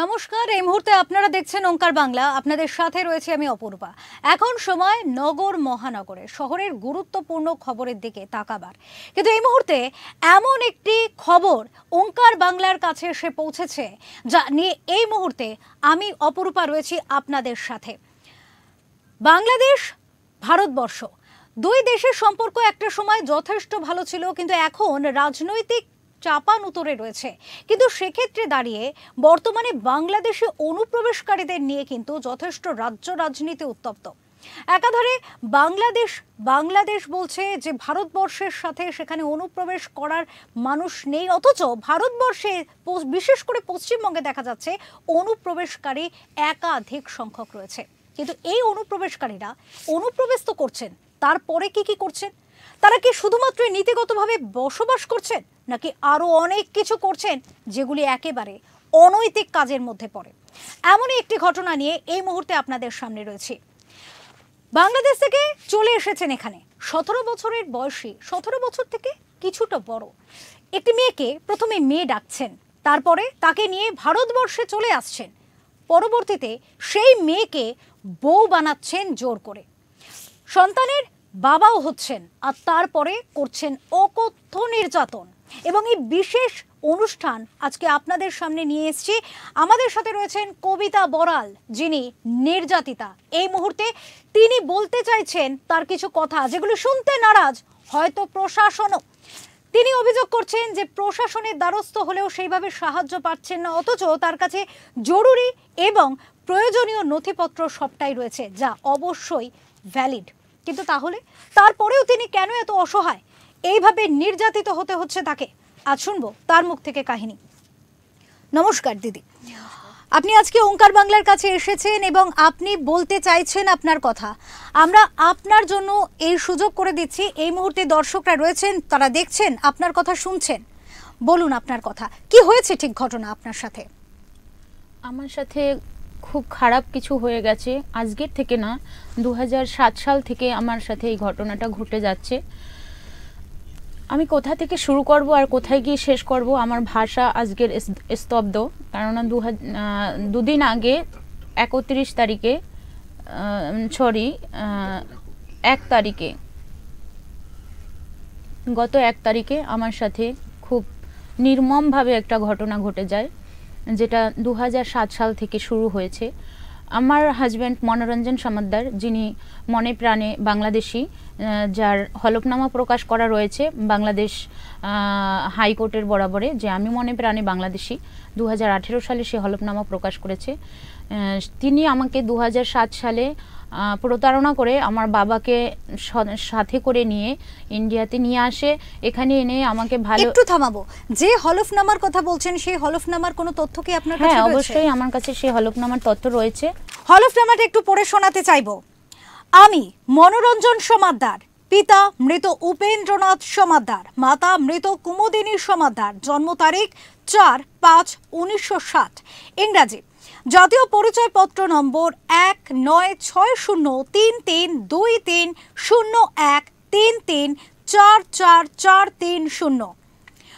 নমস্কার, এই মুহূর্তে আপনারা দেখছেন ওঙ্কার বাংলা। আপনাদের সাথে রয়েছে আমি অপূর্বা। এখন সময় নগর মহানগরে শহরের গুরুত্বপূর্ণ খবরের দিকে তাকাবার। কিন্তু এই মুহূর্তে এমন একটি খবর ওঙ্কার বাংলার কাছে এসে পৌঁছেছে যা নিয়ে এই মুহূর্তে আমি অপূর্বা রয়েছি আপনাদের সাথে। বাংলাদেশ, ভারতবর্ষ, দুই দেশের সম্পর্ক একটা সময় যথেষ্ট ভালো ছিল, কিন্তু এখন রাজনৈতিক চাপানুতরে রয়েছে। কিন্তু সেক্ষেত্রে দাঁড়িয়ে বর্তমানে বাংলাদেশে অনুপ্রবেশকারীদের নিয়ে কিন্তু যথেষ্ট রাজ্য রাজনীতি উত্তপ্ত। একাধারে বাংলাদেশ বলছে যে ভারতবর্ষের সাথে সেখানে অনুপ্রবেশ করার মানুষ নেই, অথচ ভারতবর্ষে বিশেষ করে পশ্চিমবঙ্গে দেখা যাচ্ছে অনুপ্রবেশকারী একাধিক সংখ্যক রয়েছে। কিন্তু এই অনুপ্রবেশকারীরা অনুপ্রবেশ তো করছেন, তারপরে কি করছেন? তারা কি শুধুমাত্র নীতিগতভাবে বসবাস করছেন, নাকি আরো অনেক কিছু করছেন যেগুলি একেবারে অনৈতিক কাজের মধ্যে পড়ে? এমনই একটি ঘটনা নিয়ে এই মুহূর্তে আপনাদের সামনে রয়েছে। বাংলাদেশ থেকে চলে এসেছেন এখানে 17 বছরের বয়সী, 17 বছর থেকে কিছুটা বড় একটি মেয়েকে প্রথমে মেয়ে ডাকছেন, তারপরে তাকে নিয়ে ভারতবর্ষে চলে আসছেন। পরবর্তীতে সেই মেয়েকে বউ বানাচ্ছেন জোর করে, সন্তানের বাবাও হচ্ছেন, আর তারপরে করছেন অকথ্য নির্যাতন। এবং এই বিশেষ অনুষ্ঠান আজকে আপনাদের সামনে নিয়ে এসেছি। আমাদের সাথে রয়েছেন কবিতা বড়াল, যিনি নির্যাতিতা। এই মুহূর্তে তিনি বলতে চাইছেন তার কিছু কথা, যেগুলো শুনতে নারাজ হয়তো প্রশাসনও। তিনি অভিযোগ করছেন যে প্রশাসনের দ্বারস্থ হলেও সেইভাবে সাহায্য পাচ্ছেন না, অথচ তার কাছে জরুরি এবং প্রয়োজনীয় নথিপত্র সবটাই রয়েছে, যা অবশ্যই ভ্যালিড। কিন্তু তাহলে তারপরেও তিনি কেন এত অসহায়, এইভাবে নির্যাতিত হতে হচ্ছে তাকে? আজ শুনবো তার মুখ থেকে কাহিনী। নমস্কার দিদি, আপনি আজকে ওঙ্কার বাংলার কাছে এসেছেন এবং আপনি বলতে চাইছেন আপনার কথা। আমরা আপনার জন্য এই সুযোগ করে দিচ্ছি। এই মুহূর্তে দর্শকরা রয়েছেন, তারা দেখছেন, আপনার কথা শুনছেন। বলুন আপনার কথা, কি হয়েছে ঠিক ঘটনা আপনার সাথে? আমার সাথে খুব খারাপ কিছু হয়ে গেছে। আজকের থেকে না, 2007 সাল থেকে আমার সাথে এই ঘটনাটা ঘটে যাচ্ছে। আমি কোথা থেকে শুরু করব আর কোথায় গিয়ে শেষ করব, আমার ভাষা আজকের স্তব্ধ। কেননা দুদিন আগে 31 তারিখে 1 তারিখে গত 1 তারিখে আমার সাথে খুব নির্মমভাবে একটা ঘটনা ঘটে যায়, যেটা 2007 সাল থেকে শুরু হয়েছে। আমার হাজব্যান্ড মনোরঞ্জন সমাদ্দার, যিনি মনে প্রাণে বাংলাদেশি, যার হলফনামা প্রকাশ করা রয়েছে বাংলাদেশ হাইকোর্টের বরাবরে, যে আমি মনে প্রাণে বাংলাদেশি। 2018 সালে সে হলফনামা প্রকাশ করেছে। তিনি আমাকে 2007 সালে প্রতারণা করে আমার বাবাকে সাথে করে নিয়ে ইন্ডিয়াতে নিয়ে আসে। এখানে এনে আমাকে ভালো একটু থামাবো, যে হলফনামার কথা বলছেন সেই হলফনামার কোনো তথ্য কি আপনার কাছে রয়েছে? হ্যাঁ, অবশ্যই আমার কাছে সেই হলফনামার তথ্য রয়েছে। হলফনামাটা একটু পড়ে শোনাতে চাইবো। আমি মনোরঞ্জন সমাদ্দার, পিতা মৃত উপেন্দ্রনাথ সমাদ্দার, মাতা মৃত কুমুদিনী সমাদ্দার, জন্ম তারিখ 4/5/1960, ইংরাজি, জাতীয় পরিচয়পত্র নম্বর 1960332013344430,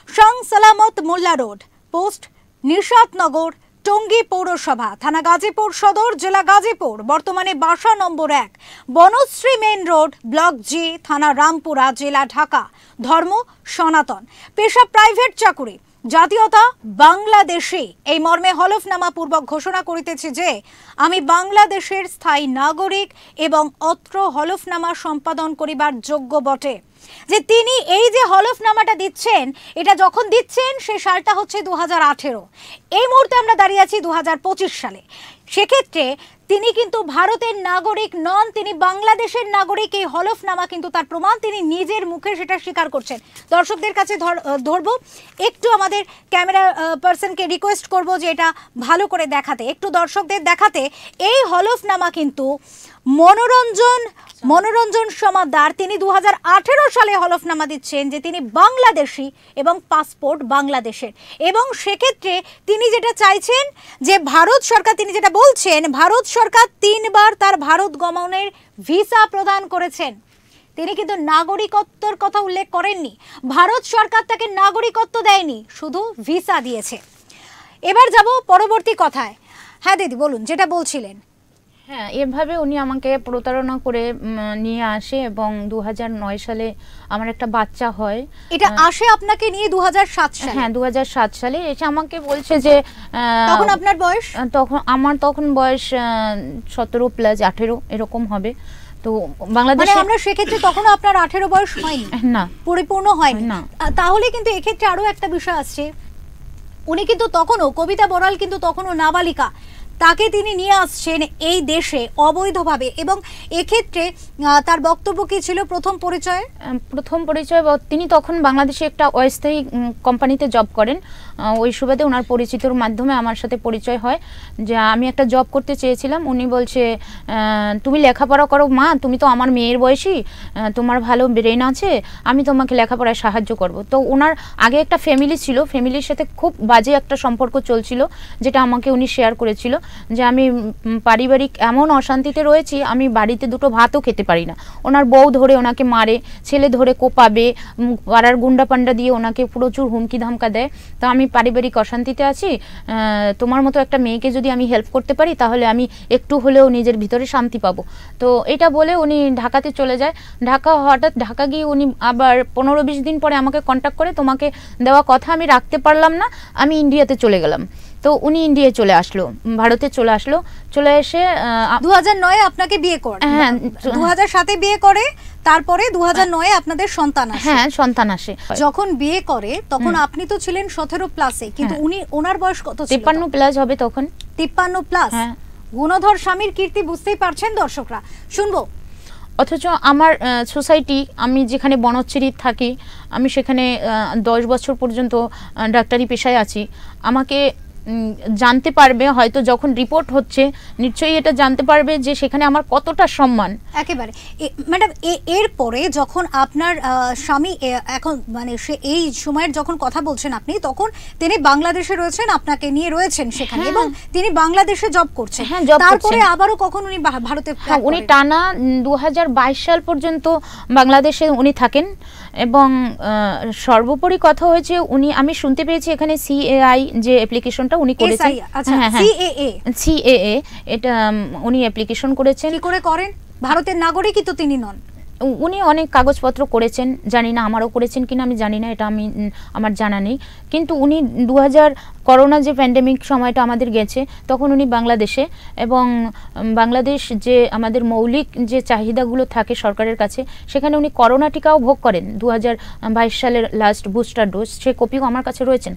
শাহ সালামত মোল্লা রোড, পোস্ট নিশাতনগর, টঙ্গী পৌরসভা, থানা গাজীপুর সদর, জেলা গাজীপুর, বর্তমানে বাসা নম্বর 1, Banasree main road, block G, থানা রামপুরা, জেলা ঢাকা, ধর্ম সনাতন, পেশা প্রাইভেট চাকুরি, জাতীয়তা বাংলাদেশি। এই মর্মে হলফনামা পূর্বক ঘোষণা করিতেছি যে আমি বাংলাদেশের স্থায়ী নাগরিক এবং অত্র হলফনামা সম্পাদন করিবার যোগ্য বটে। যে তিনি এই যে হলফনামাটা দিচ্ছেন, এটা যখন দিচ্ছেন সে সালটা হচ্ছে 2018। এই মুহূর্তে আমরা দাঁড়িয়ে আছি 2025 সালে। সেক্ষেত্রে তিনি কিন্তু ভারতের নাগরিক নন, তিনি বাংলাদেশের নাগরিক। এই হলফনামা কিন্তু তার প্রমাণ, তিনি নিজের মুখে সেটা স্বীকার করছেন। দর্শকদের কাছে ধরবো, একটু আমাদের ক্যামেরা পার্সনকে রিকোয়েস্ট করব যে এটা ভালো করে দেখাতে, একটু দর্শকদের দেখাতে। এই হলফনামা কিন্তু মনোরঞ্জন সমাদ্দার তিনি 2018 সালে হলফনামা দিচ্ছেন যে তিনি বাংলাদেশি এবং পাসপোর্ট বাংলাদেশের। এবং সেক্ষেত্রে তিনি যেটা চাইছেন যে ভারত সরকার, তিনি যেটা বলছেন, ভারত সরকার 3 বার তার ভারত গমনের ভিসা প্রদান করেছেন। তিনি কিন্তু নাগরিকত্বের কথা উল্লেখ করেননি। ভারত সরকার তাকে নাগরিকত্ব দেয়নি, শুধু ভিসা দিয়েছে। এবার যাব পরবর্তী কথায়। হ্যাঁ দিদি বলুন, যেটা বলছিলেন। হ্যাঁ, এভাবে উনি আমাকে প্রতারণা করে নিয়ে আসে এবং 2009 সালে আমার একটা বাচ্চা হয়। এটা আসে আপনাকে নিয়ে 2007 সালে? হ্যাঁ, 2007 সালে এসে আমাকে বলছে যে তখন আপনার বয়স? তখন বয়স 17 প্লাস 18 এরকম হবে। তো বাংলাদেশে আমরা সেক্ষেত্রে তখন আপনার 18 বয়স হয়নি, না, পরিপূর্ণ হয়নি। তাহলে কিন্তু এক্ষেত্রে আরো একটা বিষয় আসছে, উনি কিন্তু তখনও, কবিতা বড়াল কিন্তু তখনও নাবালিকা, তাকে তিনি নিয়ে আসছেন এই দেশে অবৈধভাবে। এবং এক্ষেত্রে তার বক্তব্য কি ছিল? প্রথম পরিচয় তিনি তখন বাংলাদেশে একটা অস্থায়ী কোম্পানিতে জব করেন। ওই সুবাদে ওনার পরিচিতর মাধ্যমে আমার সাথে পরিচয় হয় যে আমি একটা জব করতে চেয়েছিলাম। উনি বলছে তুমি লেখাপড়া করো মা, তুমি তো আমার মেয়ের বয়সী, তোমার ভালো ব্রেন আছে, আমি তোমাকে লেখাপড়ায় সাহায্য করব। তো ওনার আগে একটা ফ্যামিলি ছিল, ফ্যামিলির সাথে খুব বাজে একটা সম্পর্ক চলছিল, যেটা আমাকে উনি শেয়ার করেছিল যে আমি পারিবারিক এমন অশান্তিতে রয়েছি, আমি বাড়িতে দুটো ভাতও খেতে পারি না। ওনার বউ ধরে ওনাকে মারে, ছেলে ধরে কোপাবে, পাড়ার গুন্ডা পান্ডা দিয়ে ওনাকে প্রচুর হুমকি ধামকা দেয়। তো আমি পারিবারিক অশান্তিতে আছি, তোমার মতো একটা মেয়েকে যদি আমি হেল্প করতে পারি তাহলে আমি একটু হলেও নিজের ভিতরে শান্তি পাবো। তো এটা বলে উনি ঢাকাতে চলে যায়। হঠাৎ ঢাকা গিয়ে উনি আবার 15-20 দিন পরে আমাকে কন্ট্যাক্ট করে, তোমাকে দেওয়া কথা আমি রাখতে পারলাম না, আমি ইন্ডিয়াতে চলে গেলাম। তো উনি ইন্ডিয়ায় চলে আসলো, ভারতে চলে আসলো। চলে এসে 2009 আপনাকে বিয়ে করে? হ্যাঁ, 2007 বিয়ে করে, তারপরে 2009 আপনাদের সন্তান আসে। হ্যাঁ, সন্তান আসে। যখন বিয়ে করে তখন আপনি তো ছিলেন 17 প্লাসে, কিন্তু ওনার বয়স কত ছিল? 53 প্লাস হবে তখন। 53 প্লাস। গুণধর স্বামীর কীর্তি বুঝতেই পারছেন দর্শকরা, শুনবো। অথচ আমার সোসাইটি, আমি যেখানে বনচ্চেরি থাকি, আমি সেখানে 10 বছর পর্যন্ত ডাক্তারি পেশায় আছি। আমাকে জানতে পারবে হয়তো, যখন রিপোর্ট হচ্ছে নিশ্চয়ই এটা জানতে পারবে যে সেখানে আমার কতটা সম্মান। একেবারে ম্যাডাম, এরপরে যখন আপনার স্বামী এখন মানে সে এই সময়ের যখন কথা বলছেন আপনি, তখন তিনি বাংলাদেশে রয়েছেন, আপনাকে নিয়ে রয়েছেন সেখানে, এবং তিনি বাংলাদেশে জব করছেন। তারপরে আবারও কখন উনি ভারতে? উনি টানা 2022 সাল পর্যন্ত বাংলাদেশে উনি থাকেন। এবং সর্বোপরি কথা হয়েছে, আমি শুনতে পেয়েছি এখানে সিএআই যে অ্যাপ্লিকেশনটা উনি করেছেন, সিএএ, এটা উনি অ্যাপ্লিকেশন করেছেন। কি করে করেন? ভারতের নাগরিকই তো তিনি নন। উনি অনেক কাগজপত্র করেছেন, জানি না আমারও করেছেন কিনা, আমি জানি না, এটা আমার জানা নেই। কিন্তু উনি 2000 করোনা যে প্যান্ডেমিক সময়টা আমাদের গেছে, তখন উনি বাংলাদেশে, এবং বাংলাদেশ যে আমাদের মৌলিক যে চাহিদাগুলো থাকে সরকারের কাছে, সেখানে উনি করোনা টিকাও ভোগ করেন 2022 সালের লাস্ট বুস্টার ডোজ। সেই কপিও আমার কাছে রয়েছেন,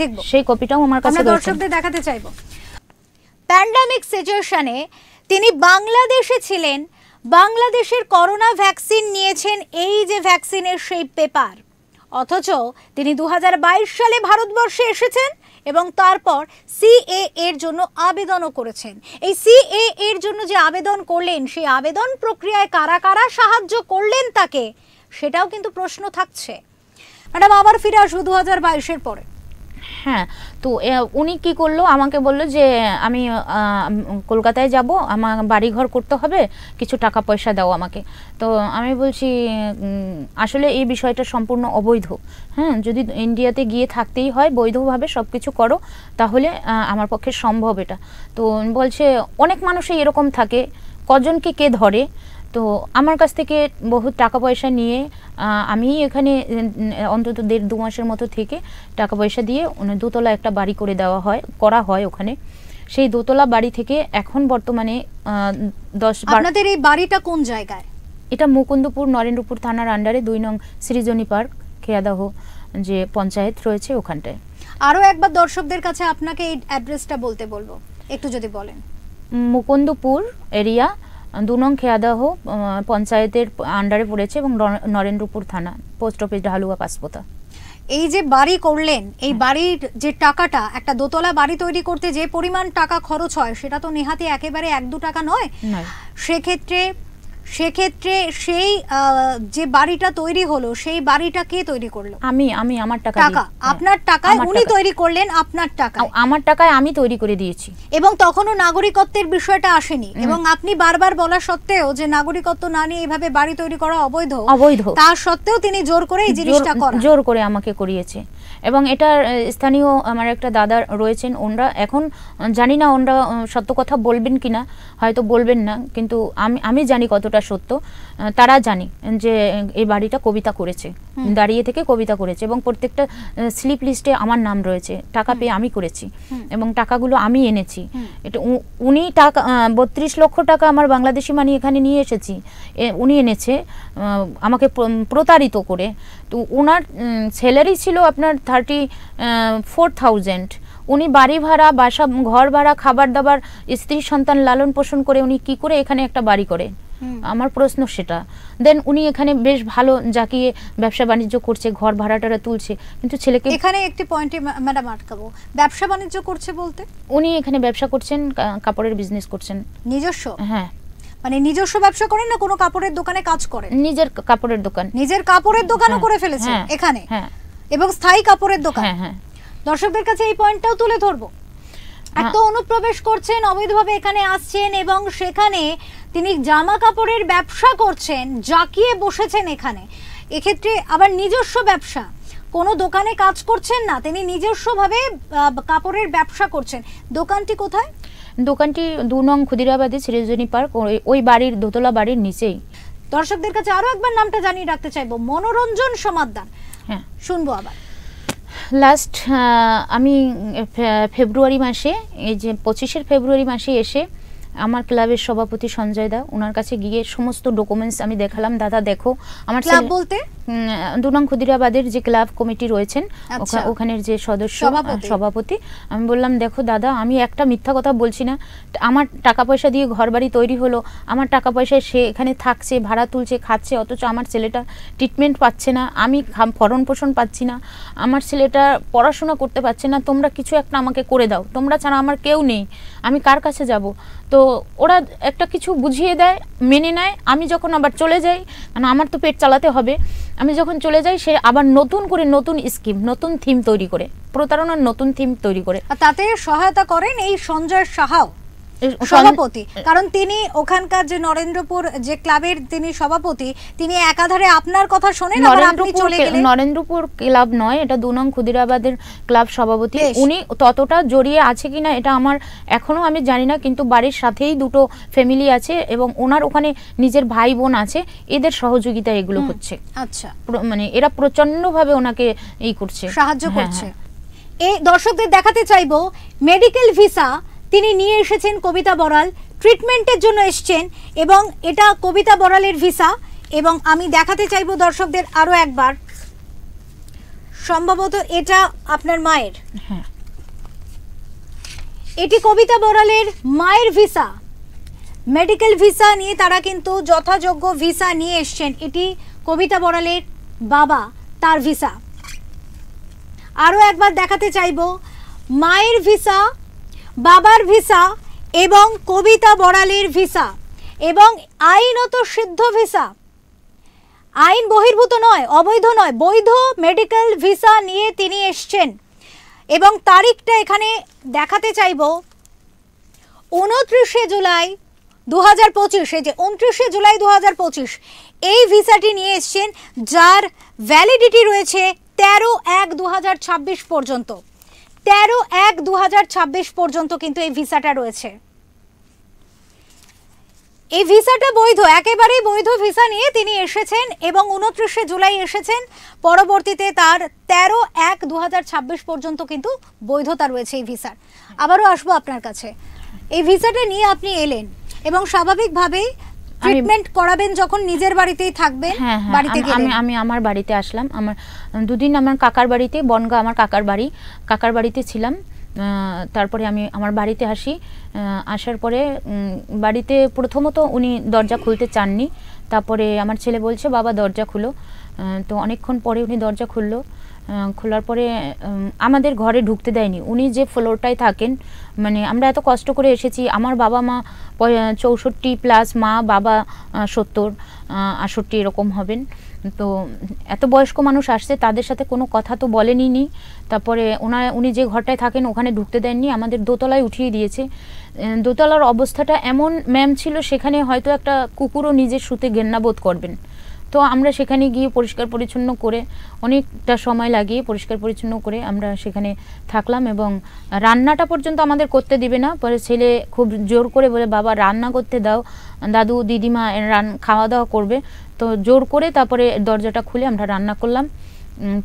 দেখব সেই কপিটাও আমার কাছে রয়েছে। দর্শকদের দেখাতে চাইব। প্যান্ডেমিক সিচুয়েশনে তিনি বাংলাদেশে ছিলেন, বাংলাদেশের করোনা ভ্যাকসিন নিয়েছেন, এই যে ভ্যাকসিনের সেই পেপার। অথচ তিনি 2022 সালে ভারতবর্ষে এসেছেন এবং তারপর সিএ এর জন্য আবেদনও করেছেন। এই সিএ এর জন্য যে আবেদন করলেন, সেই আবেদন প্রক্রিয়ায় কারা কারা সাহায্য করলেন তাকে, সেটাও কিন্তু প্রশ্ন থাকছে। ম্যাডাম, আবার ফিরে আসবো 2022-এর পরে। হ্যাঁ, তো উনি কি করলো, আমাকে বললো যে আমি কলকাতায় যাব, আমার বাড়িঘর করতে হবে, কিছু টাকা পয়সা দাও আমাকে। তো আমি বলছি আসলে এই বিষয়টা সম্পূর্ণ অবৈধ। হ্যাঁ, যদি ইন্ডিয়াতে গিয়ে থাকতেই হয় বৈধভাবে সব কিছু করো, তাহলে আমার পক্ষে সম্ভব এটা। তো বলছে অনেক মানুষই এরকম থাকে, কজনকে কে ধরে। তো আমার কাছ থেকে বহু টাকা পয়সা নিয়ে আমি এখানে অন্তত 1.5-2 মাসের মতো থেকে টাকা পয়সা দিয়ে দোতলা একটা বাড়ি করা হয় ওখানে। সেই দোতলা বাড়ি থেকে এখন বর্তমানে 10-12। আপনাদের এই বাড়িটা কোন জায়গায়? এটা মুকুন্দপুর নরেন্দ্রপুর থানার আন্ডারে 2 নং সৃজনী পার্ক, খেয়াদাহ যে পঞ্চায়েত রয়েছে ওখানটায়। আরও একবার দর্শকদের কাছে আপনাকে এই অ্যাড্রেসটা বলতে বলবো, একটু যদি বলেন। মুকুন্দপুর এরিয়া, 2 নং খেয়াদাহ পঞ্চায়েতের আন্ডারে পড়েছে, এবং নরেন্দ্রপুর থানা, পোস্ট অফিস ঢালুয়া পাসপোতা। এই যে বাড়ি করলেন, এই বাড়ির যে টাকাটা, একটা দোতলা বাড়ি তৈরি করতে যে পরিমাণ টাকা খরচ হয়, সেটা তো নেহাতি একেবারে 1-2 টাকা নয়। সেক্ষেত্রে সেই যে বাড়িটা তৈরি হলো, সেই বাড়িটা কে তৈরি করলো? আমি আমার টাকা, আপনার টাকায় উনি তৈরি করলেন, আপনার টাকা, আমার টাকায় আমি তৈরি করে দিয়েছি। এবং তখনও নাগরিকত্বের বিষয়টা আসেনি, এবং আপনি বারবার বলা সত্ত্বেও যে নাগরিকত্ব না নিয়ে এইভাবে বাড়ি তৈরি করা অবৈধ, তা সত্ত্বেও তিনি জোর করে এই জিনিসটা করেন, জোর করে আমাকে করিয়েছে। এবং এটা স্থানীয় আমার একটা দাদা রয়েছেন, ওনারা এখন জানি না ওনারা সত্য কথা বলবেন কিনা, হয়তো বলবেন না, কিন্তু আমি জানি কতটা সত্য। তারা জানি যে এই বাড়িটা কবিতা করেছে, দাঁড়িয়ে থেকে কবিতা করেছে, এবং প্রত্যেকটা স্লিপ লিস্টে আমার নাম রয়েছে, টাকা পেয়ে আমি করেছি এবং টাকাগুলো আমি এনেছি। এটা উনি টাকা 32 লক্ষ টাকা আমার বাংলাদেশি মানি এখানে নিয়ে এসেছি, উনি এনেছে আমাকে প্রতারিত করে। তো ওনার স্যালারি ছিল আপনার 34,000। উনি বাড়ি ভাড়া, বাসা, ঘর ভাড়া, খাবার দাবার, স্ত্রী সন্তান লালন পোষণ করে উনি কি করে এখানে একটা বাড়ি করে? আমার প্রশ্ন সেটা। দেন উনি এখানে বেশ ভালো জাকিয়ে ব্যবসা বাণিজ্য করছে, ঘর ভাড়াটারা তুলছে, কিন্তু ছেলেকে এখানে একটি পয়েন্টে ম্যাডাম আটকাবো, ব্যবসা বাণিজ্য করছে বলতে উনি এখানে ব্যবসা করছেন, কাপড়ের বিজনেস করছেন নিজস্ব। হ্যাঁ, মানে নিজস্ব ব্যবসা করেন না কোনো কাপড়ের দোকানে কাজ করেন? নিজের কাপড়ের দোকান, নিজের কাপড়ের দোকানও করে ফেলেছেন এখানে, এবং স্থায়ী কাপড়ের দোকান। দর্শকদের কাছে এই পয়েন্টটাও তুলে ধরবো। এত অনুপ্রবেশ করছেন, অবৈধভাবে এখানে আসছেন, এবং সেখানে তিনি জামা কাপড়ের ব্যবসা করছেন, জাকিয়ে বসেছেন এখানে। এক্ষেত্রে আবার নিজস্ব ব্যবসা, কোনো দোকানে কাজ করছেন না, তিনি নিজস্বভাবে কাপড়ের ব্যবসা করছেন। দোকানটি কোথায়? দোকানটি 2 নং ক্ষুদিরাবাদী সৃজনী পার্ক, ওই বাড়ির দোতলা বাড়ির নিচেই। দর্শকদের কাছে আরো একবার নামটা জানিয়ে রাখতে চাইবো, মনোরঞ্জন সমাদ্দার। হ্যাঁ, শুনবো আবার। লাস্ট আমি ফেব্রুয়ারি মাসে, এই যে 25 ফেব্রুয়ারি মাসে এসে আমার ক্লাবের সভাপতি সঞ্জয় দা, ওনার কাছে গিয়ে সমস্ত ডকুমেন্টস আমি দেখালাম। দাদা দেখো, আমার ক্লাব বলতে 2 নং ক্ষুদিরাবাদের যে ক্লাব কমিটি রয়েছেন, ওখানের যে সদস্য সভাপতি, আমি বললাম দেখো দাদা, আমি একটা মিথ্যা কথা বলছি না, আমার টাকা পয়সা দিয়ে ঘর বাড়ি তৈরি হলো, আমার টাকা পয়সায় সে এখানে থাকছে, ভাড়া তুলছে, খাচ্ছে, অথচ আমার ছেলেটা ট্রিটমেন্ট পাচ্ছে না, আমি ভরণ পোষণ পাচ্ছি না, আমার ছেলেটা পড়াশোনা করতে পারছে না, তোমরা কিছু একটা আমাকে করে দাও, তোমরা ছাড়া আমার কেউ নেই, আমি কার কাছে যাব? তো ওরা একটা কিছু বুঝিয়ে দেয়, মেনে নেয়। আমি যখন আবার চলে যাই, কারণ আমার তো পেট চালাতে হবে, আমি যখন চলে যাই, সে আবার নতুন করে নতুন স্কিম, নতুন থিম তৈরি করে, প্রতারণার নতুন থিম তৈরি করে। তাতে সহায়তা করেন এই সঞ্জয় সাহাও, সভাপতি, কারণ তিনি ওখানকার যে নরেন্দ্রপুর যে ক্লাবের তিনি সভাপতি, তিনি একাধারে আপনার কথা শোনেন। নরেন্দ্রপুর ক্লাব নয়, এটা 2 নং ক্ষুদিরাবাদের ক্লাব সভাপতি। উনি ততটা জড়িয়ে আছে কিনা এটা আমার এখনো আমি জানি না, কিন্তু বাড়ির সাথেই 2টো ফ্যামিলি আছে এবং ওনার ওখানে নিজের ভাই বোন আছে, এদের সহযোগিতা এগুলো হচ্ছে। আচ্ছা, মানে এরা প্রচন্ড ভাবে ওনাকে এই করছে, সাহায্য করছে। এই দর্শকদের দেখাতে চাইবো মেডিকেল ভিসা তিনি নিয়ে এসেছেন কবিতা বড়াল, ট্রিটমেন্টের জন্য এসেছেন, এবং এটা কবিতা বড়ালের ভিসা। এবং আমি দেখাতে চাইবো দর্শকদের আরো একবার, সম্ভবত এটা আপনার মায়ের, এটি কবিতা বড়ালের মায়ের ভিসা, মেডিকেল ভিসা নিয়ে তারা কিন্তু যথাযোগ্য ভিসা নিয়ে এসেছেন। এটি কবিতা বড়ালের বাবা, তার ভিসা। আরো একবার দেখাতে চাইবো মায়ের ভিসা, বাবার ভিসা এবং কবিতা বড়ালের ভিসা, এবং আইনত সিদ্ধ ভিসা, আইন বহির্ভূত নয়, অবৈধ নয়, বৈধ মেডিকেল ভিসা নিয়ে তিনি এসছেন। এবং তারিখটা এখানে দেখাতে চাইবো 29 জুলাই 2025, এই যে 29 জুলাই 2025 এই ভিসাটি নিয়ে এসছেন, যার ভ্যালিডিটি রয়েছে 13/1/2026 পর্যন্ত। 13/1/2026 পর্যন্ত কিন্তু এই ভিসাটা রয়েছে। এই ভিসাটা বৈধ, একেবারেই বৈধ ভিসা নিয়ে তিনি এসেছেন, এবং 29 জুলাই এসেছেন। পরবর্তীতে তার 13/1/2026 পর্যন্ত কিন্তু বৈধতা রয়েছে এই ভিসার। আবারও আসবো আপনার কাছে, এই ভিসাটা নিয়ে আপনি এলেন এবং স্বাভাবিকভাবেই ট্রিটমেন্ট করাবেন যখন নিজের বাড়িতেই থাকবেন। বাড়িতে গেলেন? আমি আমার বাড়িতে আসলাম, আমার 2 দিন আমার কাকার বাড়িতে, বনগা আমার কাকার বাড়িতে ছিলাম। তারপরে আমি আমার বাড়িতে আসি, আসার পরে বাড়িতে প্রথমত উনি দরজা খুলতে চাননি, তারপরে আমার ছেলে বলছে বাবা দরজা খুলো, তো অনেকক্ষণ পরে উনি দরজা খুললো। খোলার পরে আমাদের ঘরে ঢুকতে দেয়নি। উনি যে ফ্লোরটায় থাকেন, মানে আমরা এত কষ্ট করে এসেছি, আমার বাবা মা 64+, মা বাবা 70-68 এরকম হবেন। তো এত বয়স্ক মানুষ আসছে, তাদের সাথে কোনো কথা তো বলেনি। তারপরে উনি যে ঘরটায় থাকেন ওখানে ঢুকতে দেননি, আমাদের দোতলায় উঠিয়ে দিয়েছে। দোতলার অবস্থাটা এমন ম্যাম ছিল, সেখানে হয়তো একটা কুকুরও নিজে শুতে ঘেন্না বোধ করবেন, তো আমরা সেখানে গিয়ে পরিষ্কার পরিচ্ছন্ন করে অনেকটা সময় লাগিয়ে পরিষ্কার পরিচ্ছন্ন করে আমরা সেখানে থাকলাম, এবং রান্নাটা পর্যন্ত আমাদের করতে দিবে না। পরে ছেলে খুব জোর করে বলে, বাবা রান্না করতে দাও, দাদু দিদিমা খাওয়া দাওয়া করবে। তো জোর করে তারপরে দরজাটা খুলে আমরা রান্না করলাম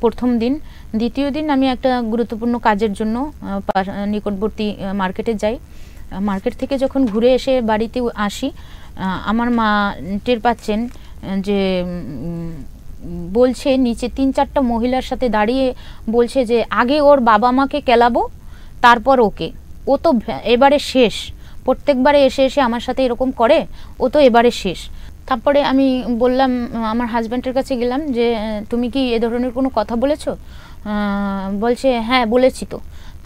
প্রথম দিন। দ্বিতীয় দিন আমি একটা গুরুত্বপূর্ণ কাজের জন্য নিকটবর্তী মার্কেটে যাই। মার্কেট থেকে যখন ঘুরে এসে বাড়িতে আসি, আমার মা টের পাচ্ছেন যে বলছে নিচে 3-4টা মহিলার সাথে দাঁড়িয়ে বলছে যে আগে ওর বাবা মাকে কেলাবো, তারপর ওকে, ও তো এবারে শেষ, প্রত্যেকবারে এসে এসে আমার সাথে এরকম করে, ও তো এবারে শেষ। তারপরে আমি বললাম, আমার হাজব্যান্ডের কাছে গেলাম যে তুমি কি এ ধরনের কোনো কথা বলেছো? বলছে হ্যাঁ বলেছি। তো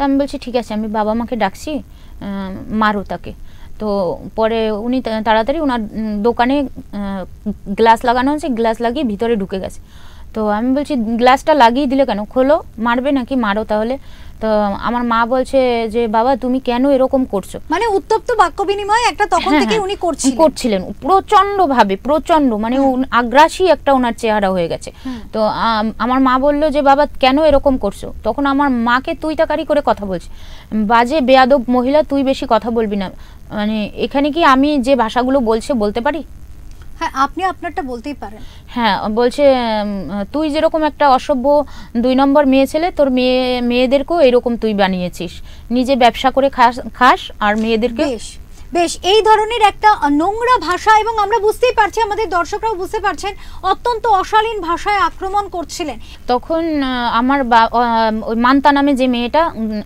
আমি বলছি ঠিক আছে, আমি বাবা মাকে ডাকছি, মারো তাকে। তো পরে উনি তাড়াতাড়ি ওনার দোকানে গ্লাস লাগানো আছে, গ্লাস লাগিয়ে ভিতরে ঢুকে গেছে। তো আমি বলছি গ্লাসটা লাগিয়ে দিলে কেন, খোলো, মারবে নাকি, মারো তাহলে। তো আমার মা বলছে যে বাবা তুমি কেন এরকম করছো, মানে উত্তপ্ত বাক্য বিনিময় একটা তখন থেকে উনি করছিলেন প্রচন্ড ভাবে, প্রচন্ড মানে আগ্রাসী একটা ওনার চেহারা হয়ে গেছে। তো আমার মা বললো যে বাবা কেন এরকম করছো। তখন আমার মাকে তুই তাকারি করে কথা বলছে, বাজে বেয়াদব মহিলা, তুই বেশি কথা বলবি না। মানে এখানে কি আমি যে ভাষাগুলো বলতে পারি? হ্যাঁ, আপনি আপনারটা বলতেই পারেন। হ্যাঁ, বলছে তুই যেরকম একটা অসভ্য 2 নম্বর মেয়ে ছেলে, তোর মেয়েদেরকেও এরকম তুই বানিয়েছিস, নিজে ব্যবসা করে খাস আর মেয়েদেরকে। বেশ এই ধরনের একটা নোংরা ভাষা, এবং আমরা বুঝতেই পারছি, আমাদের দর্শকরাও বুঝতে পারছেন, অত্যন্ত অশালীন ভাষায় আক্রমণ করছিলেন। তখন আমার ওই মান্তা নামে যে মেয়েটা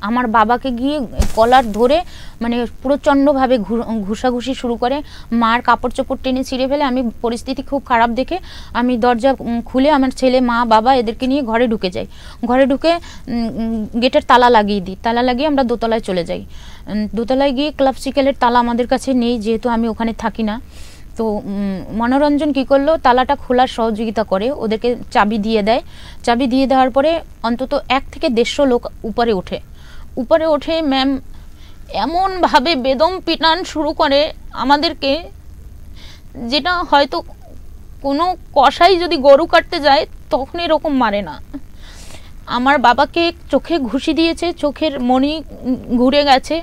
আমার বাবাকে গিয়ে কলার ধরে মানে প্রচণ্ডভাবে ঘুষাঘুষি শুরু করে, মার কাপড় চোপড় টেনে ছিঁড়ে ফেলে। আমি পরিস্থিতি খুব খারাপ দেখে আমি দরজা খুলে আমার ছেলে মা বাবা এদেরকে নিয়ে ঘরে ঢুকে যাই। ঘরে ঢুকে গেটের তালা লাগিয়ে দিই, তালা লাগিয়ে আমরা দোতলায় চলে যাই। দোতলায় গিয়ে ক্লাব সিকেলের তালা আমাদের কাছে নেই, যেহেতু আমি ওখানে থাকি না। তো মনোরঞ্জন কি করলো, তালাটা খোলার সহযোগিতা করে, ওদেরকে চাবি দিয়ে দেয়। চাবি দিয়ে দেওয়ার পরে অন্তত 1 থেকে 150 লোক উপরে ওঠে ম্যাম এমনভাবে বেদম পিটান শুরু করে আমাদেরকে, যেটা হয়তো কোনো কসাই যদি গরু কাটতে যায় তখন এরকম মারে না। আমার বাবাকে চোখে ঘুষি দিয়েছে, চোখের মণি ঘুরে গেছে,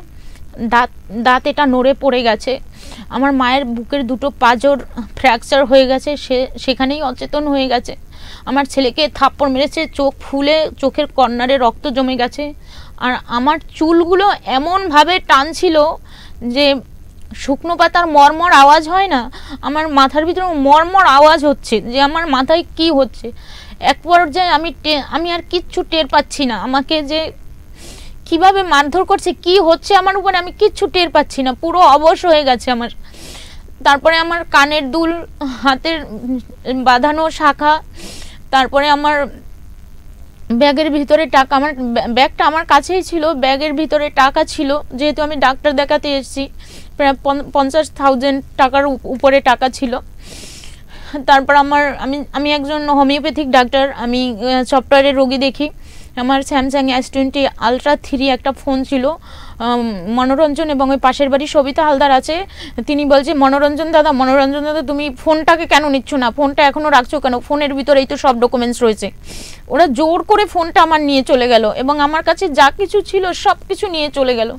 দাঁত এটা নড়ে পড়ে গেছে। আমার মায়ের বুকের 2টো পাঁজর ফ্র্যাকচার হয়ে গেছে, সেখানেই অচেতন হয়ে গেছে। আমার ছেলেকে থাপ্পড় মেরেছে, চোখ ফুলে চোখের কর্নারে রক্ত জমে গেছে। আর আমার চুলগুলো এমনভাবে টানছিল যে শুকনো পাতার মরমর আওয়াজ হয় না, আমার মাথার ভিতরে মরমর আওয়াজ হচ্ছে যে আমার মাথায় কি হচ্ছে। এক পর্যায়ে আমি আর কিচ্ছু টের পাচ্ছি না, আমাকে যে কিভাবে মারধর করছে, কি হচ্ছে আমার উপরে আমি কিচ্ছু টের পাচ্ছি না, পুরো অবশ হয়ে গেছে আমার। তারপরে আমার কানের দুল, হাতের বাঁধানো শাখা, তারপরে আমার ব্যাগের ভিতরে টাকা, আমার ব্যাগটা আমার কাছেই ছিল, ব্যাগের ভিতরে টাকা ছিল, যেহেতু আমি ডাক্তার দেখাতে এসেছি, প্রায় 50,000 টাকার উপরে টাকা ছিল। তারপর আমি একজন হোমিওপ্যাথিক ডাক্তার, আমি সফটওয়্যারের রোগী দেখি। আমার স্যামসাং S20 Ultra 3 একটা ফোন ছিল। মনোরঞ্জন এবং ওই পাশের বাড়ি সবিতা হালদার আছে, তিনি বলছে মনোরঞ্জন দাদা তুমি ফোনটাকে কেন নিচ্ছ না, ফোনটা এখনো রাখছো কেন, ফোনের ভিতরেই তো সব ডকুমেন্টস রয়েছে। ওরা জোর করে ফোনটা আমার নিয়ে চলে গেল এবং আমার কাছে যা কিছু ছিল সব কিছু নিয়ে চলে গেল।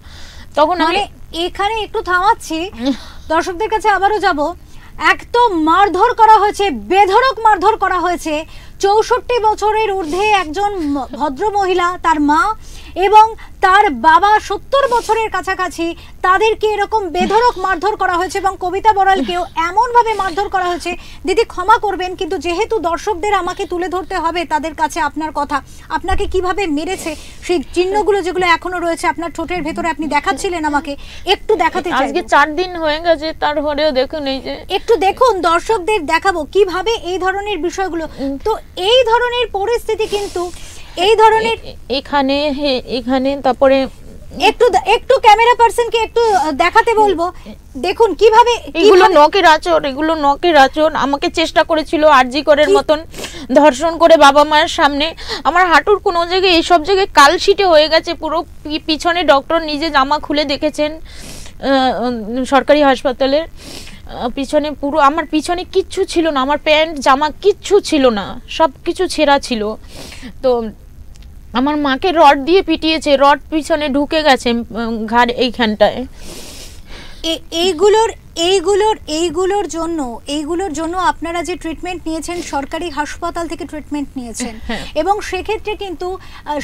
তখন আমি এখানে একটু থামাচ্ছি, দর্শকদের কাছে আবারও যাব। একদম মারধর করা হয়েছে, বেধড়ক মারধর করা হয়েছে। 64 বছরের ঊর্ধ্বে একজন ভদ্র মহিলা, তার মা এবং তার বাবা 70 বছরের কাছাকাছি, তাদেরকে এরকম বেধড়ক মারধর করা হয়েছে এবং কবিতা বড়ালকেও এমনভাবে মারধর করা হয়েছে। দিদি ক্ষমা করবেন, কিন্তু যেহেতু দর্শকদের আমাকে তুলে ধরতে হবে তাদের কাছে আপনার কথা, আপনাকে কিভাবে মেরেছে সেই চিহ্নগুলো যেগুলো এখনো রয়েছে আপনার ঠোঁটের ভেতরে, আপনি দেখাচ্ছিলেন আমাকে, একটু দেখাতে চাই। আজকে 4 দিন হয়ে গেছে, তারপরেও দেখুন এই যে, একটু দেখুন, দর্শকদের দেখাবো কিভাবে এই ধরনের বিষয়গুলো। তো এই ধরনের পরিস্থিতি, কিন্তু এই ধরনের এখানে তারপরে একটু ক্যামেরা পার্সনকে একটু দেখাতে বলবো। দেখুন কিভাবে এগুলো নকের আঁচড় আমাকে চেষ্টা করেছিল আরজি করের মতন ধর্ষণ করে বাবা মায়ের সামনে। আমার হাঁটুর কোনো জায়গায়, এইসব জায়গায় কালশিটে হয়ে গেছে পুরো। পিছনে ডক্টর নিজে জামা খুলে দেখেছেন সরকারি হাসপাতালে। পিছনে পুরো আমার পিছনে কিচ্ছু ছিল না, আমার প্যান্ট জামা কিচ্ছু ছিল না, সব কিছু ছেঁড়া ছিল। তো আমার মাকে রড দিয়ে পিটিয়েছে, রড পিছনে ঢুকে গেছে ঘাড় এইখানটায়। এইগুলোর জন্য আপনারা যে ট্রিটমেন্ট নিয়েছেন, সরকারি হাসপাতাল থেকে ট্রিটমেন্ট নিয়েছেন, এবং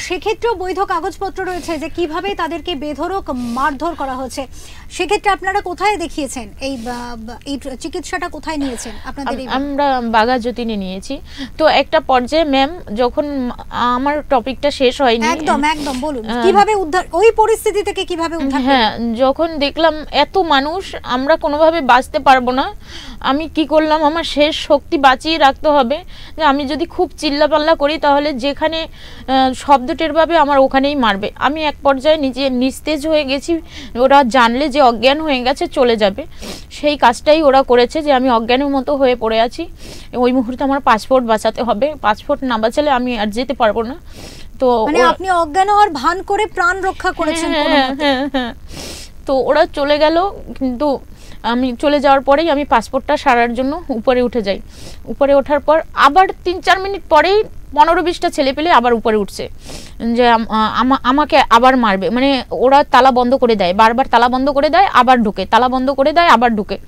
সেক্ষেত্রেও বৈধ কাগজপত্র রয়েছে যে কিভাবে তাদেরকে বেধড়ক মারধর করা হয়েছে। সেক্ষেত্রে আপনারা কোথায় দেখিয়েছেন, এই চিকিৎসাটা কোথায় নিয়েছেন আপনাদের? আমরা বাঘাযতীনে নিয়েছি। তো একটা পর্যায়ে ম্যাম, যখন আমার টপিকটা শেষ হয়নি, একদম বলুন কিভাবে উদ্ধার, ওই পরিস্থিতি থেকে কিভাবে উদ্ধার? হ্যাঁ, যখন দেখলাম এত মানুষ, আমরা কোনোভাবে বাঁচতে পারবো না, আমি কি করলাম, আমার শেষ শক্তি বাঁচিয়ে রাখতে হবে, যে আমি যদি খুব চিল্লাপাল্লা করি তাহলে যেখানে শব্দ টের পাবে আমার ওখানেই মারবে। আমি এক পর্যায়ে নিজে নিস্তেজ হয়ে গেছি, ওরা জানলে যে অজ্ঞান হয়ে গেছে চলে যাবে, সেই কাজটাই ওরা করেছে, যে আমি অজ্ঞানের মতো হয়ে পড়ে আছি। ওই মুহূর্তে আমার পাসপোর্ট বাঁচাতে হবে, পাসপোর্ট না বাঁচালে আমি আর যেতে পারবো না। তো মানে আপনি অজ্ঞান হওয়ার ভান করে প্রাণ রক্ষা করেছেন? হ্যাঁ। তো ওরা চলে গেল, কিন্তু আমি চলে যাওয়ার পরেই আমি পাসপোর্টটা সারার জন্য উপরে উঠে যাই। উপরে ওঠার পর আবার 3-4 মিনিট পরেই 15-20টা ছেলে পেলে আবার উপরে উঠছে, যে আমাকে আবার মারবে। মানে ওরা তালা বন্ধ করে দেয়, বারবার তালা বন্ধ করে দেয়, আবার ঢুকে, তালা বন্ধ করে দেয়, আবার ঢুকে।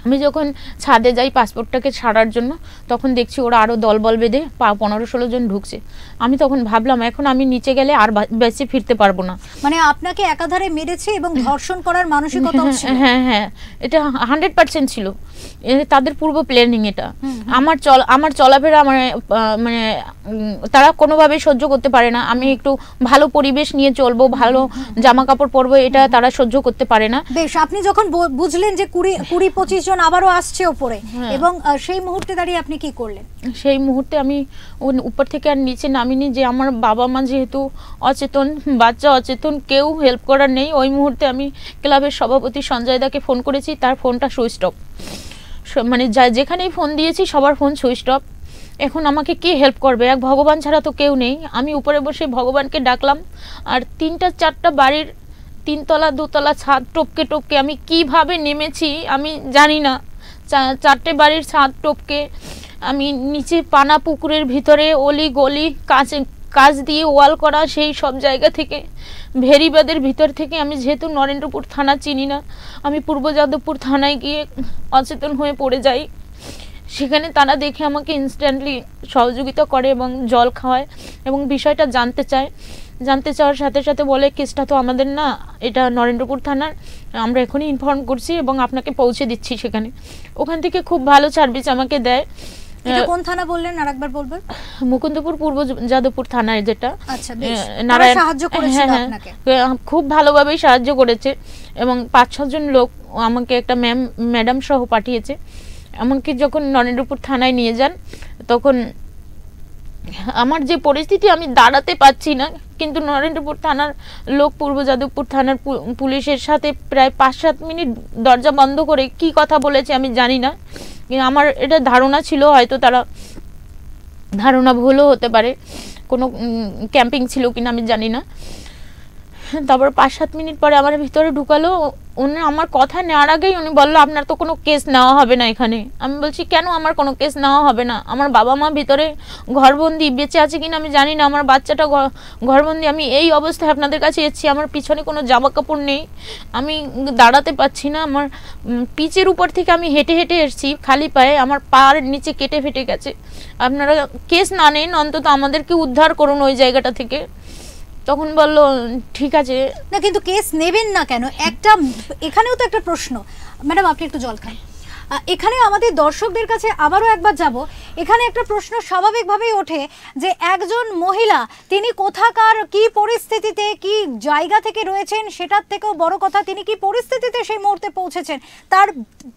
আমি যখন ছাদে যাই পাসপোর্টটাকে ছাড়ার জন্য, তখন দেখছি ওরা আরও দলবল বেঁধে 15-16 জন ঢুকছে। আমি তখন ভাবলাম এখন আমি নিচে গেলে আর বেঁচে ফিরতে পারবো না। মানে আপনাকে একাধারে মেরেছে এবং ধর্ষণ করার মানসিকতাও ছিল? হ্যাঁ, এটা 100% ছিল, তাদের পূর্ব প্ল্যানিং এটা। আমার চলাফেরা মানে তারা কোনোভাবেই সহ্য করতে পারে না। আমি একটু ভালো পরিবেশ নিয়ে চলবো, ভালো জামা কাপড় পরবো, এটা তারা সহ্য করতে পারে না। বেশ, আপনি যখন বুঝলেন যে 20-25 জন আবারও আসছে উপরে, এবং সেই মুহূর্তে দাঁড়িয়ে আপনি কি করলেন? সেই মুহূর্তে আমি উপর থেকে আর নিচে নামিনি, যে আমার বাবা মা যেহেতু অচেতন, বাচ্চা অচেতন, কেউ হেল্প করার নেই। ওই মুহূর্তে আমি ক্লাবের সভাপতি সঞ্জয় দাকে ফোন করেছি, তার ফোনটা সুইচ অফ। মানে যেখানেই ফোন দিয়েছি সবার ফোন সুইচ অফ। এখন আমাকে কে হেল্প করবে? এক ভগবান ছাড়া তো কেউ নেই। আমি উপরে বসে ভগবানকে ডাকলাম, আর 3-4টা বাড়ির 3 তলা 2 তলা ছাদ টপকে আমি কিভাবে নেমেছি আমি জানি না। 4টে বাড়ির ছাদ টপকে আমি নিচে পানা পুকুরের ভিতরে, অলি গলি, কাজ দিয়ে ওয়াল করা সেই সব জায়গা থেকে, ভেরিবাদের ভিতর থেকে, আমি যেহেতু নরেন্দ্রপুর থানা চিনি না, আমি পূর্ব যাদবপুর থানায় গিয়ে অচেতন হয়ে পড়ে যাই। সেখানে তারা দেখে আমাকে ইনস্ট্যান্টলি সহযোগিতা করে এবং জল খাওয়ায়, এবং বিষয়টা জানতে চাওয়ার সাথে সাথে বলে, কেসটা তো আমাদের না, এটা নরেন্দ্রপুর থানার, আমরা এখনই ইনফর্ম করছি এবং আপনাকে পৌঁছে দিচ্ছি সেখানে। ওখান থেকে খুব ভালো সার্ভিস আমাকে দেয়। এটা কোন থানা বললেন, আরেকবার বলবেন? মুকুন্দপুর পূর্ব যাদবপুর থানায়, যেটা। আচ্ছা, বেশ, তারা সাহায্য করেছিল আপনাকে? খুব ভালোভাবেই সাহায্য করেছে, এবং 5-6 জন লোক আমাকে একটা ম্যাডাম সহ পাঠিয়েছে। এমনকি যখন নরেন্দ্রপুর থানায় নিয়ে যান, তখন আমার যে পরিস্থিতি, আমি দাঁড়াতে পারছি না, কিন্তু নরেন্দ্রপুর থানার লোক পূর্ব যাদবপুর থানার পুলিশের সাথে প্রায় 5-7 মিনিট দরজা বন্ধ করে কি কথা বলেছে আমি জানি না। আমার এটা ধারণা ছিল, হয়তো তারা ধারণা ভুলও হতে পারে, কোনো ক্যাম্পিং ছিল কিনা আমি জানি না। তারপর 5-7 মিনিট পরে আমার ভিতরে ঢুকালো। উনি আমার কথা নেওয়ার আগেই উনি বললো, আপনার তো কোনো কেস নেওয়া হবে না এখানে। আমি বলছি, কেন আমার কোনো কেস নেওয়া হবে না? আমার বাবা মা ভিতরে ঘরবন্দি, বেঁচে আছে কিনা আমি জানি না, আমার বাচ্চাটা ঘরবন্দি, আমি এই অবস্থায় আপনাদের কাছে এসেছি, আমার পিছনে কোনো জামা কাপড় নেই, আমি দাঁড়াতে পারছি না, আমার পিচের উপর থেকে আমি হেঁটে হেঁটে এসেছি খালি পায়ে, আমার পার নিচে কেটে ফেটে গেছে, আপনারা কেস না নেন, অন্তত আমাদেরকে উদ্ধার করুন ওই জায়গাটা থেকে। তখন বলল, ঠিক আছে। না, কিন্তু কেস নেবেন না কেন? এখানেও তো একটা প্রশ্ন। ম্যাডাম, আপনি একটু জল খান। এখানে আমাদের দর্শকদের কাছে আবারও একবার যাব। এখানে একটা প্রশ্ন স্বাভাবিকভাবেই ওঠে যে একজন মহিলা, তিনি কোথাকার, কি পরিস্থিতিতে, কি জায়গা থেকে রয়েছেন, সেটার থেকেও বড় কথা তিনি কি পরিস্থিতিতে সেই মুহূর্তে পৌঁছেছেন। তার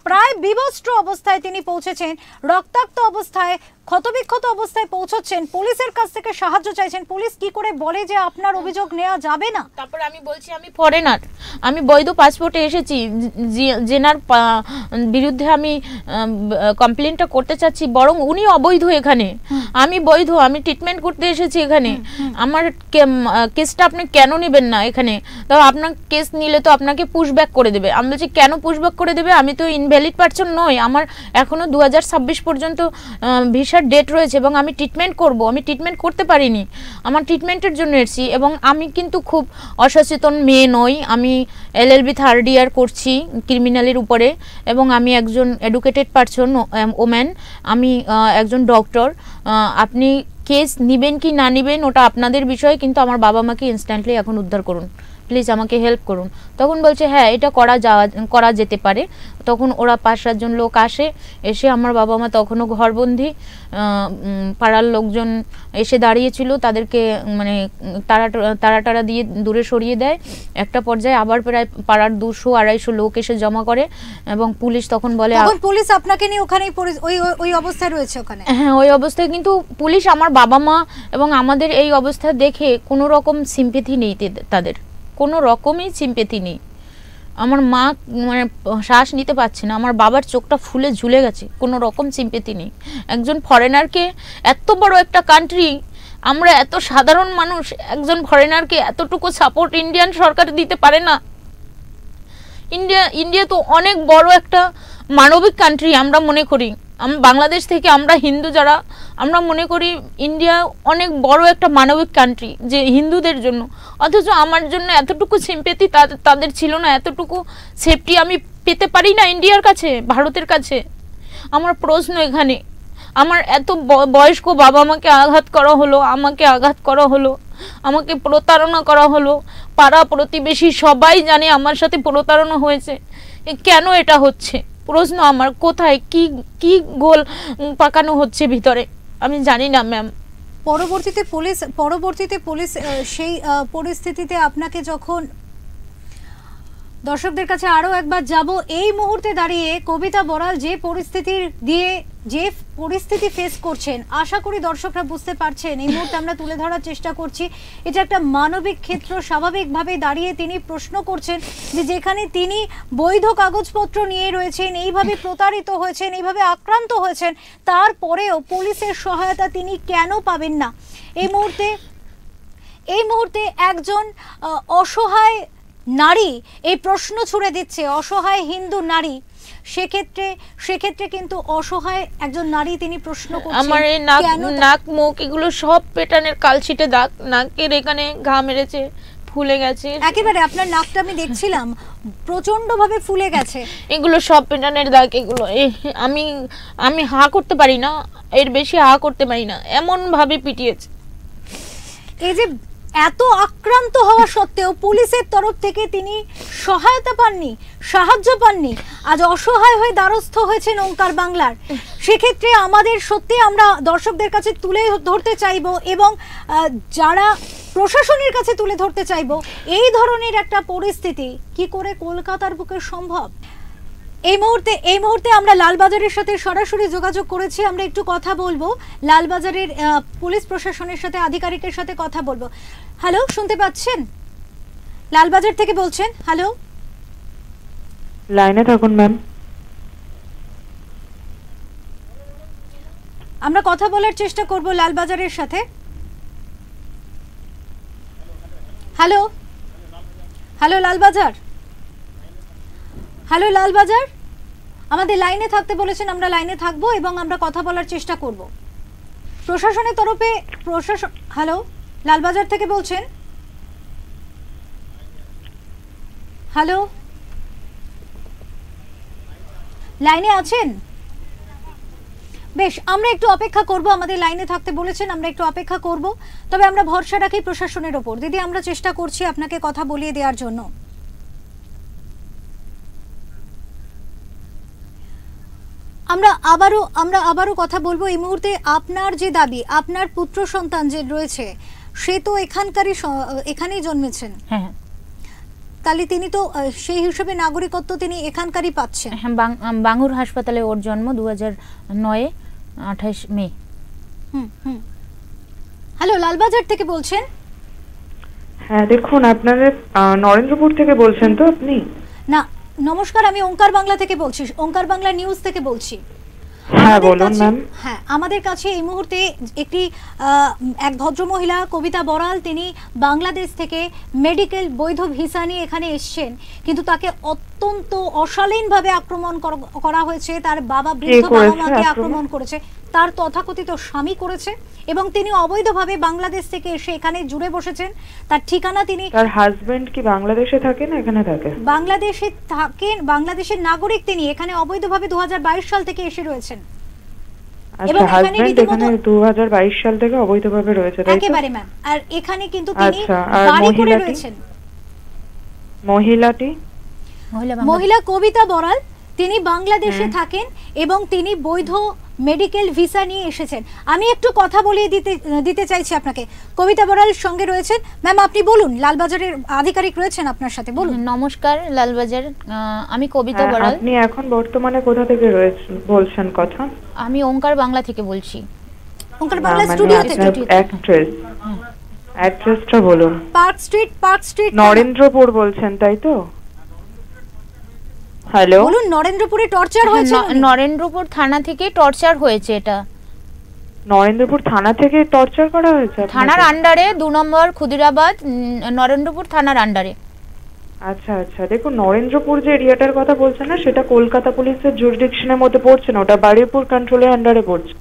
প্রায় বিবস্ত্র অবস্থায় তিনি পৌঁছেছেন, রক্তাক্ত অবস্থায় ক্ষতবিক্ষত অবস্থায় পৌঁছচ্ছেন, পুলিশের কাছ থেকে সাহায্য চাইছেন, পুলিশ কি করে বলে যে আপনার অভিযোগ নেওয়া যাবে না? তারপর আমি বলছি আমি ফরেনার, আমি বৈধ পাসপোর্টে এসেছি, জেনার বিরুদ্ধে আমি কমপ্লেনটা করতে চাচ্ছি, বরং উনি অবৈধ এখানে, আমি বৈধ, আমি ট্রিটমেন্ট করতে এসেছি এখানে, আমার কেসটা আপনি কেন নেবেন না এখানে? তো আপনার কেস নিলে তো আপনাকে পুশব্যাক করে দেবে। আমি বলছি কেন পুশব্যাক করে দেবে? আমি তো ইনভ্যালিড পারসন নই, আমার এখনো 2026 পর্যন্ত ভিসার ডেট রয়েছে এবং আমি ট্রিটমেন্ট করব, আমি ট্রিটমেন্ট করতে পারিনি, আমার ট্রিটমেন্টের জন্য এসেছি। এবং আমি কিন্তু খুব অসচেতন মেয়ে নই, আমি LLB থার্ড ইয়ার করছি ক্রিমিনালের উপরে, এবং আমি একজন এডুকেটেড পারসন, ওম্যান, আমি একজন ডক্টর। আপনি কেস নেবেন কি না নেবেন ওটা আপনাদের বিষয়, কিন্তু আমার বাবা মাকে ইনস্ট্যান্টলি এখন উদ্ধার করুন, প্লিজ আমাকে হেল্প করুন। তখন বলছে হ্যাঁ এটা করা যেতে পারে। তখন ওরা 5-7 জন লোক এসে আমার বাবা মা তখনও ঘরবন্দি, পাড়ার লোকজন এসে দাঁড়িয়েছিল, তাদেরকে মানে তারা দিয়ে দূরে সরিয়ে দেয়। একটা পর্যায়ে আবার প্রায় পাড়ার 200-250 লোক এসে জমা করে এবং পুলিশ তখন বলে পুলিশ আপনাকে নিয়ে ওখানেই ওই অবস্থায় রয়েছে ওখানে। হ্যাঁ ওই অবস্থায়, কিন্তু পুলিশ আমার বাবা মা এবং আমাদের এই অবস্থা দেখে কোনো রকম সিম্পেথি নেই, তাদের কোনো রকমই সিম্পেথি নেই। আমার মা মানে শ্বাস নিতে পারছে না, আমার বাবার চোখটা ফুলে ঝুলে গেছে, কোনো রকম সিম্পেথি নেই। একজন ফরেনারকে, এত বড় একটা কান্ট্রি, আমরা এত সাধারণ মানুষ, একজন ফরেনারকে এতটুকু সাপোর্ট ইন্ডিয়ান সরকার দিতে পারে না। ইন্ডিয়া তো অনেক বড় একটা মানবিক কান্ট্রি, আমরা মনে করি, বাংলাদেশ থেকে আমরা হিন্দু যারা, আমরা মনে করি ইন্ডিয়া অনেক বড় একটা মানবিক কান্ট্রি যে হিন্দুদের জন্য, অথচ আমার জন্য এতটুকু সিম্পেথি তাদের ছিল না, এতটুকু সেফটি আমি পেতে পারি না ইন্ডিয়ার কাছে, ভারতের কাছে। আমার প্রশ্ন এখানে, আমার এত বয়স্ক বাবা মাকে আঘাত করা হলো, আমাকে আঘাত করা হলো, আমাকে প্রতারণা করা হলো, পাড়া প্রতিবেশী সবাই জানে আমার সাথে প্রতারণা হয়েছে, কেন এটা হচ্ছে? প্রশ্ন আমার, কোথায় কি গোল পাকানো হচ্ছে ভিতরে, আমি জানি না ম্যাম। পরবর্তীতে পুলিশ সেই পরিস্থিতিতে আপনাকে যখন, দর্শকদের কাছে আরো একবার যাব, এই মুহূর্তে দাঁড়িয়ে কবিতা বড়াল যে পরিস্থিতি ফেস করছেন, আশা করি দর্শকরা বুঝতে পারছেন। এই মুহূর্তে আমরা তুলে ধরার চেষ্টা করছি, এটা একটা মানবিক ক্ষেত্র। স্বাভাবিকভাবে দাঁড়িয়ে তিনি প্রশ্ন করছেন যে যেখানে তিনি বৈধ কাগজপত্র নিয়ে রয়েছেন, এইভাবে প্রতারিত হয়েছেন, এইভাবে আক্রান্ত হয়েছেন, তারপরেও পুলিশের সহায়তা তিনি কেন পাবেন না? এই মুহূর্তে একজন অসহায় নারী এই প্রশ্ন ছুড়ে দিচ্ছে, অসহায় হিন্দু নারী, সেক্ষেত্রে কিন্তু অসহায় একজন নারী তিনি প্রশ্ন করছেন, আমার এই নাক মুখ এগুলো সব পেটানের কালছিটে দাগ, নাকের এখানে ঘা মেরেছে, ফুলে গেছে একেবারে। আপনার নাকটা আমি দেখছিলাম প্রচন্ড ভাবে ফুলে গেছে, এগুলো সব পেটানের দাগ। এগুলো আমি হা করতে পারি না, এর বেশি হা করতে পারি না, এমন ভাবে পিটিয়েছে। এই যে এত আক্রান্ত হওয়া সত্ত্বেও পুলিশের তরফ থেকে তিনি সহায়তা পাননি, সাহায্য পাননি, আজ অসহায় হয়ে দ্বারস্থ হয়েছেন ওঙ্কার বাংলার। সেক্ষেত্রে আমাদের সত্যি আমরা দর্শকদের কাছে তুলে ধরতে চাইবো এবং যারা প্রশাসনের কাছে তুলে ধরতে চাইবো, এই ধরনের একটা পরিস্থিতি কি করে কলকাতার বুকে সম্ভব। এই মুহূর্তে আমরা লালবাজারের সাথে সরাসরি যোগাযোগ করেছি, আমরা একটু কথা বলবো লালবাজারের পুলিশ প্রশাসনের সাথে, আধিকারিকের সাথে কথা বলবো। হ্যালো, শুনতে পাচ্ছেন? লালবাজার থেকে বলছেন, হ্যালো। লাইনে থাকুন ম্যাম। আমরা কথা বলার চেষ্টা করব লালবাজারের সাথে। হ্যালো লালবাজার, হ্যালো লালবাজার, আমাদের লাইনে থাকতে বলেছেন, আমরা লাইনে থাকবো এবং আমরা কথা বলার চেষ্টা করব প্রশাসনের তরফে। হ্যালো, লালবাজার থেকে বলছেন, হ্যালো, লাইনে আছেন? বেশ, আমরা একটু অপেক্ষা করব, আমাদের লাইনে থাকতে বলেছেন, আমরা একটু অপেক্ষা করব, তবে আমরা ভরসা রাখি প্রশাসনের ওপর। দিদি, আমরা চেষ্টা করছি আপনাকে কথা বলিয়ে দেওয়ার জন্য। আমরা আবারও কথা বলবো। এই মুহূর্তে আপনার যে দাবি, আপনার পুত্র সন্তান যে রয়েছে সে তো এখানেই জন্মেছেন, হ্যাঁ, তাহলে তিনি তো সেই হিসেবে নাগরিকত্ব তিনি এখানকারই পাচ্ছেন। হ্যাঁ, বাঙ্গুর হাসপাতালে ওর জন্ম 2009 28 মে। হ্যালো, লালবাজার থেকে বলছেন? হ্যাঁ দেখুন, আপনাদের নরেন্দ্রপুর থেকে বলছেন তো আপনি? না, নমস্কার, আমি ওঙ্কার বাংলা থেকে বলছি, ওঙ্কার বাংলা নিউজ থেকে বলছি। হ্যাঁ বলুন ম্যাম। হ্যাঁ, আমাদের কাছে এই মুহূর্তে একটি এক ভদ্রমহিলা কবিতা বড়াল, তিনি বাংলাদেশ থেকে মেডিকেল বৈধ ভিসা নিয়ে এখানে এসেছেন, কিন্তু তাকে অত্যন্ত অশালীনভাবে আক্রমণ করা হয়েছে। তার বাবা, বৃদ্ধ বাবা মাকে আক্রমণ করেছে, তার তথাকথিত স্বামী করেছে, এবং তিনি অবৈধভাবে বাংলাদেশ থেকে এসে এখানে জুড়ে বসেছেন। তার ঠিকানা, তিনি, তার হাজবেন্ড কি বাংলাদেশে থাকে না এখানে থাকে? বাংলাদেশে থাকেন, বাংলাদেশের নাগরিক তিনি, এখানে অবৈধভাবে 2022 সাল থেকে এসে রয়েছেন। আচ্ছা, হাজবেন্ড এখানে 2022 সাল থেকে অবৈধভাবে রয়েছে, তাই তো? একেবারে ম্যাম। আর এখানে কিন্তু তিনি বাড়ি করে রয়েছেন। মহিলা কবিতা বড়াল, তিনি বাংলাদেশে থাকেন এবং তিনি বৈধ মেডিকেল ভিসা নিয়ে এসেছেন। আমি একটু কথা বলিয়ে দিতে চাইছি আপনাকে। কবিতা বড়াল সঙ্গে রয়েছেন। ম্যাম, আপনি বলুন, লালবাজারের আধিকারিক রয়েছেন আপনার সাথে, বলুন। নমস্কার লালবাজার, আমি কবিতা বড়াল। আপনি এখন বর্তমানে কোথা থেকে বলছেন কথা? আমি ওঙ্কার বাংলা থেকে বলছি। ওঙ্কার বাংলা স্টুডিও থেকে। অ্যাড্রেসটা বলুন। পার্ক স্ট্রিট নরেন্দ্রপুর বলছেন, তাই তো? হ্যালো, বলুন। নরেন্দ্রপুরে টর্চার হয়েছে? নরেন্দ্রপুর থানা থেকে টর্চার হয়েছে। এটা নরেন্দ্রপুর থানা থেকে টর্চার করা হয়েছে? থানার আন্ডারে 2 নম্বর খুদিরাবাদ, নরেন্দ্রপুর থানার আন্ডারে। আচ্ছা আচ্ছা, দেখুন, নরেন্দ্রপুর যে এরিয়াটার কথা বলছেন না, সেটা কলকাতা পুলিশের জুরিডিকশনের মধ্যে পড়ছে না, ওটা বারুইপুর কন্ট্রোলের আন্ডারে পড়ছে।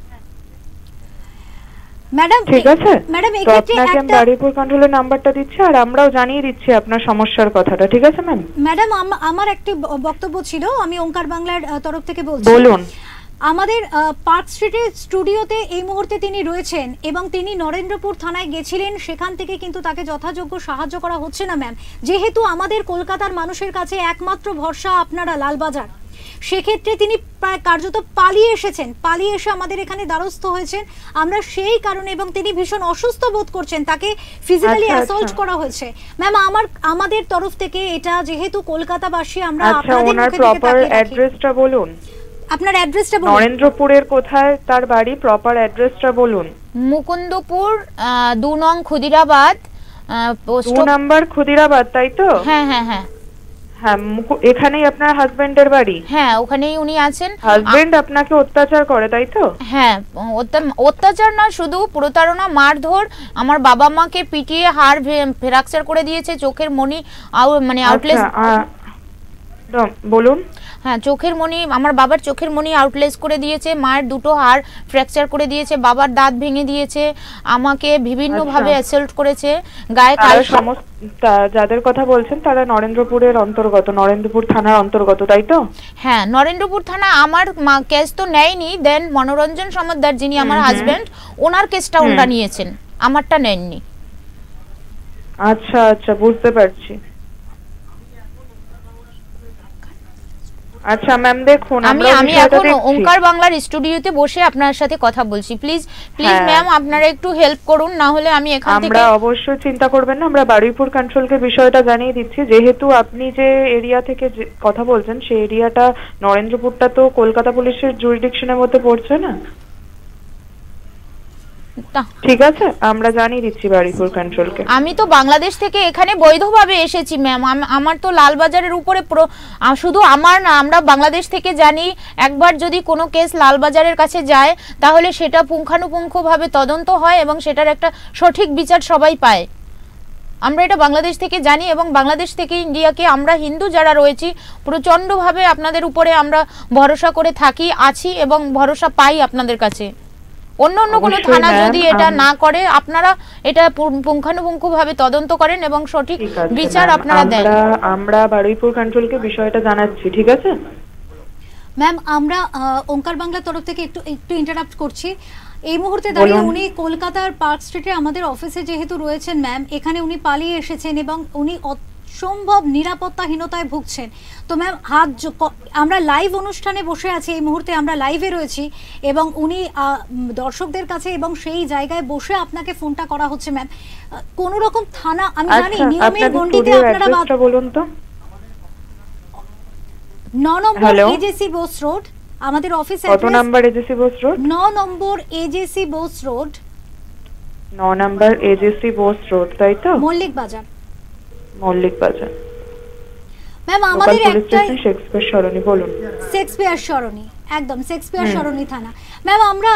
ম্যাডাম, ঠিক আছে ম্যাডাম, তো আপনাকে আমি বারুইপুর কন্ট্রোলের নাম্বারটা দিচ্ছি, আর আমরাও জানিয়ে দিচ্ছি আপনার সমস্যার কথাটা। ঠিক আছে ম্যাম? ম্যাডাম, আমার একটি বক্তব্য ছিল, আমি ওঙ্কার বাংলার তরফ থেকে বলছি। বলুন। আমাদের পার্ক স্ট্রিটের স্টুডিওতে এই মুহূর্তে তিনি রয়েছেন এবং তিনি নরেন্দ্রপুর থানায় গেছিলেন, সেখান থেকে কিন্তু তাকে যথাযোগ্য সাহায্য করা হচ্ছে না ম্যাম। যেহেতু আমাদের কলকাতার মানুষের কাছে একমাত্র ভরসা আপনারা লালবাজার, সেক্ষেত্রে তিনি প্রায় কার্যত পালিয়ে এসেছেন, পালিয়ে এসে আমাদের এখানে দ্বারস্থ হয়েছেন। আমরা সেই কারণে, এবং তিনি ভীষণ অসুস্থ বোধ করছেন, তাকে ফিজিক্যালি অ্যাসল্ট করা হয়েছে ম্যাম। আমাদের তরফ থেকে এটা, যেহেতু কলকাতাবাসী, আমরা আপনাদের মুখে প্রপার অ্যাড্রেসটা বলুন। আপনার অ্যাড্রেসটা বলুন। নরেন্দ্রপুরের কোথায় তার বাড়ি? প্রপার অ্যাড্রেসটা বলুন। মুকুন্দপুর 2 নং খুদিরাবাদ, 2 নম্বর খুদিরাবাদ, তাই তো? হ্যাঁ হ্যাঁ হ্যাঁ হ্যাঁ, এখানেই আপনার হাজবেন্ডের বাড়ি? হ্যাঁ, ওখানেই উনি আছেন। হাজবেন্ড আপনাকে অত্যাচার করে, তাই তো? হ্যাঁ, অত্যাচার না, শুধু প্রতারণা, মারধর, আমার বাবা মাকে পিটিয়ে হাড় ফ্র্যাকচার করে দিয়েছে, চোখের মণি আউটলেস। বলুন। হ্যাঁ, চোখের মণি, আমার বাবার চোখের মণি আউটলেস করে দিয়েছে, মায়ের 2টো হাড় ফ্র্যাকচার করে দিয়েছে, বাবার দাঁত ভেঙে দিয়েছে, আমাকে বিভিন্ন ভাবে অ্যাসল্ট করেছে, গায়ে যাদের কথা বলছেন তারা নরেন্দ্রপুরের অন্তর্গত, নরেন্দ্রপুর থানার অন্তর্গত, তাই তো? হ্যাঁ, নরেন্দ্রপুর থানা। আমার কেস তো নেয়নি, দেন মনোরঞ্জন সমাদ্দার, যিনি আমার হাজবেন্ড, ওনার কেসটা ওনারা নিয়েছেন, আমারটা নেননি। আচ্ছা আচ্ছা, বুঝতে পারছি। আচ্ছা ম্যাম, দেখুন, আমি এখন ওঙ্কার বাংলার স্টুডিওতে বসে আপনার সাথে কথা বলছি। প্লিজ ম্যাম, আপনারা একটু হেল্প করুন, না হলে আমি এখান থেকে। আমরা অবশ্যই, চিন্তা করবেন না, আমরা বারুইপুর কন্ট্রোলকে বিষয়টা জানিয়ে দিচ্ছি। যেহেতু আপনি যে এরিয়া থেকে কথা বলছেন, সেই এরিয়াটা, নরেন্দ্রপুরটা তো কলকাতা পুলিশের জুরিডিকশনের মধ্যে পড়ছে না। ঠিক আছে, আমরা জানিয়ে দিচ্ছি বারুইপুর কন্ট্রোলকে। আমি তো বাংলাদেশ থেকে এখানে বৈধভাবে এসেছি ম্যাম। আমার তো লালবাজারের উপরে শুধু আমার না, আমরা বাংলাদেশ থেকে জানি, একবার যদি কোনো কেস লালবাজারের কাছে যায়, তাহলে সেটা পুঙ্খানুপুঙ্খভাবে তদন্ত হয় এবং সেটার একটা সঠিক বিচার সবাই পায়। আমরা এটা বাংলাদেশ থেকে জানি, এবং বাংলাদেশ থেকে ইন্ডিয়াকে, আমরা হিন্দু যারা রয়েছি, প্রচণ্ডভাবে আপনাদের উপরে আমরা ভরসা করে থাকি, আছি এবং ভরসা পাই আপনাদের কাছে। অন্য কোনো থানা যদি এটা না করে, আপনারা এটা পুঙ্খানুপুঙ্খভাবে তদন্ত করেন এবং সঠিক বিচার আপনারা দেন। আমরা বারুইপুর কন্ট্রোলকে বিষয়টা জানাচ্ছি। ঠিক আছে ম্যাম, আমরা ওঙ্কার বাংলার তরফ থেকে একটু ইন্টারাপ্ট করছি। এই মুহূর্তে দাঁড়িয়ে উনি কলকাতার পার্ক স্ট্রিটে আমাদের অফিসে যেহেতু রয়েছেন ম্যাম, এখানে উনি পালিয়ে এসেছেন এবং উনি অসম্ভব নিরাপত্তাহীনতায় ভুগছেন। তো ম্যাম, আমরা লাইভ অনুষ্ঠানে বসে আছি, এই মুহূর্তে আমরা লাইভে রয়েছি, এবং উনি দর্শকদের কাছে এবং সেই জায়গায় বসে আপনাকে ফোনটা করা হচ্ছে ম্যাম। কোন রকম থানা, আমি জানি নিয়মের গণ্ডিতে আপনারা বলুন তো। 9 নম্বর এজেসি বোস রোড, আমাদের অফিস কত number AJC Bose road? 9 number AJC Bose road, 9 number AJC Bose road, তাই তো? মল্লিক বাজার। মল্লিক বাজার। ম্যাম আমাদের একটাই শেক্সপিয়ার সরণি, বলুন। শেক্সপিয়ার সরণি, একদম শেক্সপিয়ার সরণি থানা। ম্যাম আমরা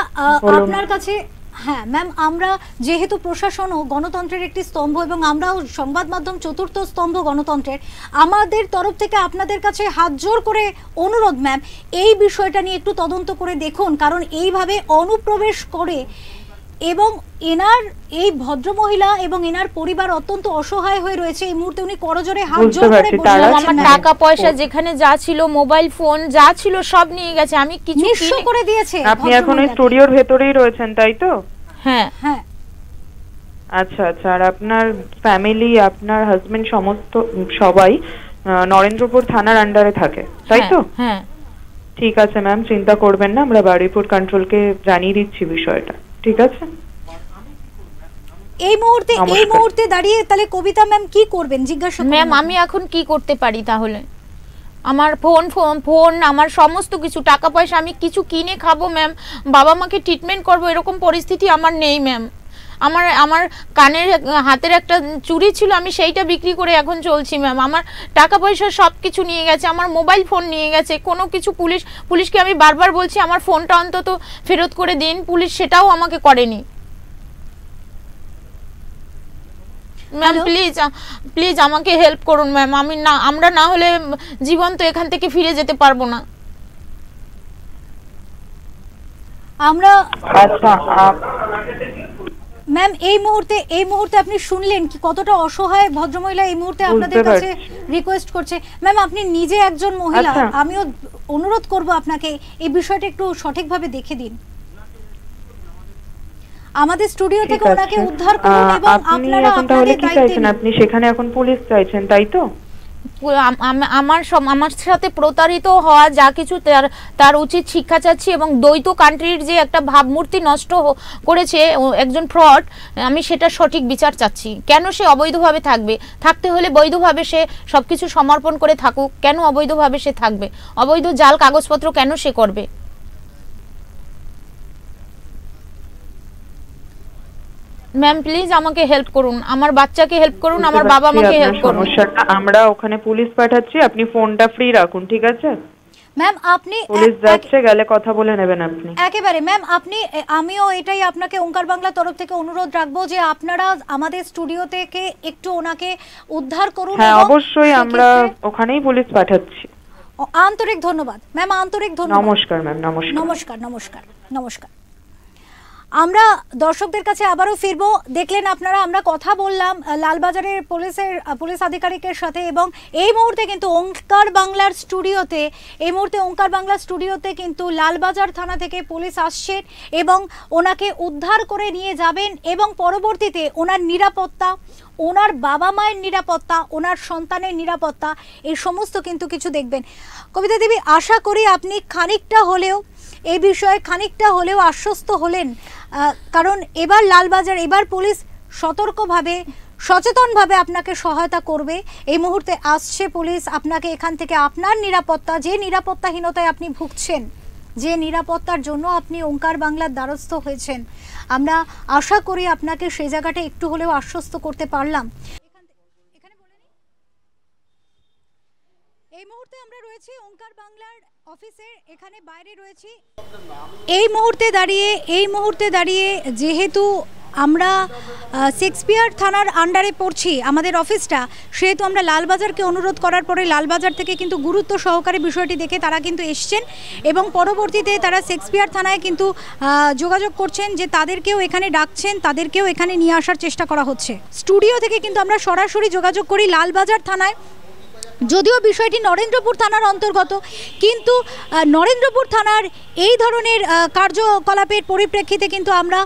আপনার কাছে, হ্যাঁ ম্যাম, আমরা যেহেতু প্রশাসন ও গণতন্ত্রের একটি স্তম্ভ এবং আমরাও সংবাদ মাধ্যম চতুর্থ স্তম্ভ গণতন্ত্রের, আমাদের তরফ থেকে আপনাদের কাছে হাত জোর করে অনুরোধ ম্যাম, এই বিষয়টা নিয়ে একটু তদন্ত করে দেখুন। কারণ এইভাবে অনুপ্রবেশ করে এবং এনার এই ভদ্রমহিলা এবং এনার পরিবার অত্যন্ত অসহায় হয়ে রয়েছে এই মুহূর্তে। উনি করজোরে হাত জোর করে বসে আমার টাকা পয়সা যেখানে যা ছিল, মোবাইল ফোন যা ছিল সব নিয়ে গেছে, আমি কিছু নিঃস্ব করে দিয়েছে। আপনি এখন ওই স্টুডিওর ভেতরেই রয়েছেন, তাই তো? হ্যাঁ হ্যাঁ। আচ্ছা আচ্ছা। আর আপনার ফ্যামিলি, আপনার হাজবেন্ড, সমস্ত সবাই নরেন্দ্রপুর থানার আন্ডারে থাকে, তাই তো? হ্যাঁ। ঠিক আছে ম্যাম, চিন্তা করবেন না, আমরা বারুইপুর কন্ট্রোলকে জানিয়ে দিচ্ছি বিষয়টা, ঠিক আছে? এই মুহূর্তে দাঁড়িয়ে তাহলে কবিতা ম্যাম কি করবেন জিজ্ঞাসা করুন। ম্যাম আমি এখন কি করতে পারি তাহলে? আমার ফোন আমার সমস্ত কিছু, টাকা পয়সা, আমি কিছু কিনে খাবো ম্যাম, বাবা মাকে ট্রিটমেন্ট করবো, এরকম পরিস্থিতি আমার নেই ম্যাম। আমার কানের হাতের একটা চুড়ি ছিল, আমি সেইটা বিক্রি করে এখন চলছি ম্যাম। আমার টাকা পয়সা সব কিছু নিয়ে গেছে, আমার মোবাইল ফোন নিয়ে গেছে, কোনো কিছু পুলিশকে আমি বারবার বলছি আমার ফোনটা অন্তত ফেরত করে দিন, পুলিশ সেটাও আমাকে করেনি। ম্যাম প্লিজ আমাকে হেল্প করুন ম্যাম, আমরা না হলে জীবন তো এখান থেকে ফিরে যেতে পারবো না। আমরা আচ্ছা ম্যাম এই মুহূর্তে আপনি শুনলেন কি কতটা অসহায় ভদ্রমহিলা এই মুহূর্তে আপনাদের কাছে রিকোয়েস্ট করছে। ম্যাম আপনি নিজে একজন মহিলা, আমিও অনুরোধ করব আপনাকে এই বিষয়টা একটু সঠিকভাবে দেখে দিন। আমাদের স্টুডিও থেকে ওনাকে উদ্ধার করুন এবং আপনারা আপনাদের দায়িত্বে, আপনি সেখানে এখন পুলিশ চাইছেন, তাই তো? আমার সাথে প্রতারিত হওয়া যা কিছু তার উচিত শিক্ষা চাচ্ছি, এবং দ্বৈত কান্ট্রির যে একটা ভাবমূর্তি নষ্ট করেছে একজন ফ্রড, আমি সেটা সঠিক বিচার চাচ্ছি। কেন সে অবৈধভাবে থাকতে হলে বৈধভাবে সে সবকিছু সমর্পণ করে থাকুক, কেন অবৈধভাবে সে থাকবে? অবৈধ জাল কাগজপত্র কেন সে করবে? ম্যাম প্লিজ আমাকে হেল্প করুন, আমার বাচ্চাকে হেল্প করুন, আমার বাবা মাকে হেল্প করুন। আমরা ওখানে পুলিশ পাঠাচ্ছি, আপনি ফোনটা ফ্রি রাখুন, ঠিক আছে? ম্যাম আপনি পুলিশ যাচ্ছে, গেলে কথা বলে নেবেন আপনি। একেবারে ম্যাম আমিও এটাই আপনাকে ওঙ্কার বাংলা তরফ থেকে অনুরোধ রাখবো যে আপনারা আমাদের স্টুডিও থেকে একটু ওনাকে উদ্ধার করুন। হ্যাঁ অবশ্যই, আমরা ওখানেই পুলিশ পাঠাচ্ছি। আন্তরিক ধন্যবাদ ম্যাম, আন্তরিক ধন্যবাদ। নমস্কার ম্যাম। নমস্কার। নমস্কার। আমরা দর্শকদের কাছে আবারও ফিরবো। দেখলেন আপনারা, আমরা কথা বললাম লালবাজারের পুলিশ আধিকারিকের সাথে, এবং এই মুহূর্তে কিন্তু ওঙ্কার বাংলার স্টুডিওতে কিন্তু লালবাজার থানা থেকে পুলিশ আসছেন এবং ওনাকে উদ্ধার করে নিয়ে যাবেন, এবং পরবর্তীতে ওনার নিরাপত্তা, ওনার বাবা মায়ের নিরাপত্তা, ওনার সন্তানের নিরাপত্তা, এই সমস্ত কিন্তু কিছু দেখবেন। কবিতা দেবী, আশা করি আপনি এই বিষয়ে খানিকটা হলেও আশ্বস্ত হলেন, কারণ এবার পুলিশ সতর্কভাবে, সচেতনভাবে আপনাকে সহায়তা করবে। এই মুহূর্তে আসছে পুলিশ আপনাকে এখান থেকে, আপনার নিরাপত্তা, যে নিরাপত্তাহীনতায় আপনি ভুগছেন, যে নিরাপত্তার জন্য আপনি ওঙ্কার বাংলার দ্বারস্থ হয়েছেন, আমরা আশা করি আপনাকে সেই জায়গাটা একটু হলেও আশ্বস্ত করতে পারলাম। এই মুহূর্তে আমরা রয়েছি ওঙ্কার বাংলার অফিসের এখানে বাইরে রয়েছি। এই মুহূর্তে দাঁড়িয়ে যেহেতু আমরা শেক্সপিয়ার থানার আন্ডারে পড়ছি আমাদের অফিসটা, সেহেতু আমরা লালবাজারকে অনুরোধ করার পরে লালবাজার থেকে কিন্তু গুরুত্ব সহকারে বিষয়টি দেখে তারা কিন্তু এসছেন, এবং পরবর্তীতে তারা শেক্সপিয়ার থানায় কিন্তু যোগাযোগ করছেন যে তাদেরকেও এখানে ডাকছেন, তাদেরকেও এখানে নিয়ে আসার চেষ্টা করা হচ্ছে। স্টুডিও থেকে কিন্তু আমরা সরাসরি যোগাযোগ করি লালবাজার থানায়, যদিও বিষয়টি নরেন্দ্রপুর থানার অন্তর্গত, কিন্তু নরেন্দ্রপুর থানার এই ধরনের কার্যকলাপের পরিপ্রেক্ষিতে কিন্তু আমরা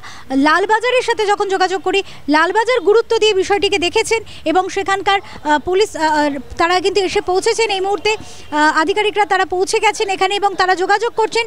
লালবাজারের সাথে যখন যোগাযোগ করি, লালবাজার গুরুত্ব দিয়ে বিষয়টিকে দেখেছেন এবং সেখানকার পুলিশ তারা কিন্তু এসে পৌঁছেছেন। এই মুহূর্তে আধিকারিকরা তারা পৌঁছে গেছেন এখানে এবং তারা যোগাযোগ করছেন।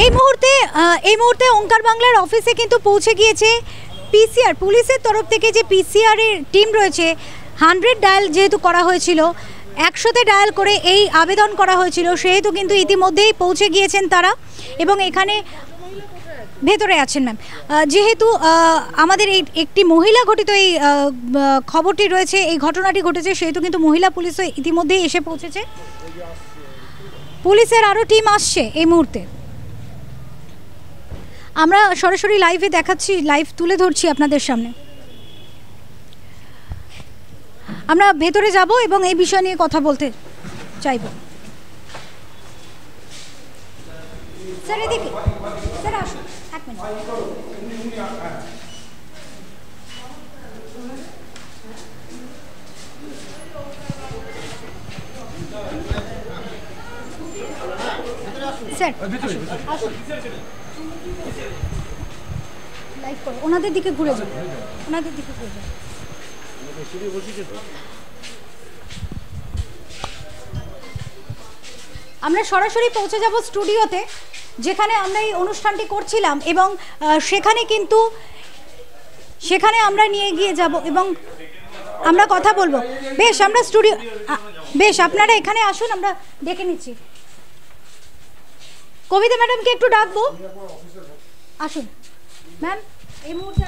এই মুহূর্তে ওঙ্কার বাংলার অফিসে কিন্তু পৌঁছে গিয়েছে পিসিআর, পুলিশের তরফ থেকে যে পিসিআর এর টিম রয়েছে। 100 ডায়াল যেহেতু করা হয়েছিল, 100তে ডায়াল করে এই আবেদন করা হয়েছিল, সেহেতু কিন্তু ইতিমধ্যেই পৌঁছে গিয়েছেন তারা এবং এখানে ভেতরে আছেন ম্যাম। যেহেতু আমাদের এই একটি মহিলা ঘটিত এই খবরটি রয়েছে, এই ঘটনাটি ঘটেছে, সেহেতু কিন্তু মহিলা পুলিশও ইতিমধ্যেই এসে পৌঁছেছে। পুলিশের আরও টিম আসছে এই মুহূর্তে। আমরা সরাসরি লাইভে দেখাচ্ছি, লাইভ তুলে ধরছি আপনাদের সামনে। আমরা ভেতরে যাব এবং এই বিষয় নিয়ে কথা বলতে চাইব। স্যার এদিকে, স্যার আসুন, এক মিনিট। স্যার আসুন, লাইভ করো, ওনাদের দিকে ঘুরে যান, ওনাদের দিকে ঘুরে যান। আমরা সরাসরি পৌঁছে যাব স্টুডিওতে, যেখানে আমরা এই অনুষ্ঠানটি করছিলাম এবং সেখানে আমরা নিয়ে গিয়ে যাব এবং আমরা কথা বলবো। বেশ, আমরা বেশ, আপনারা এখানে আসুন, আমরা দেখে নিচ্ছি। কবিতা ম্যাডামকে একটু ডাকবো, আসুন ম্যাম। এই মুহূর্তে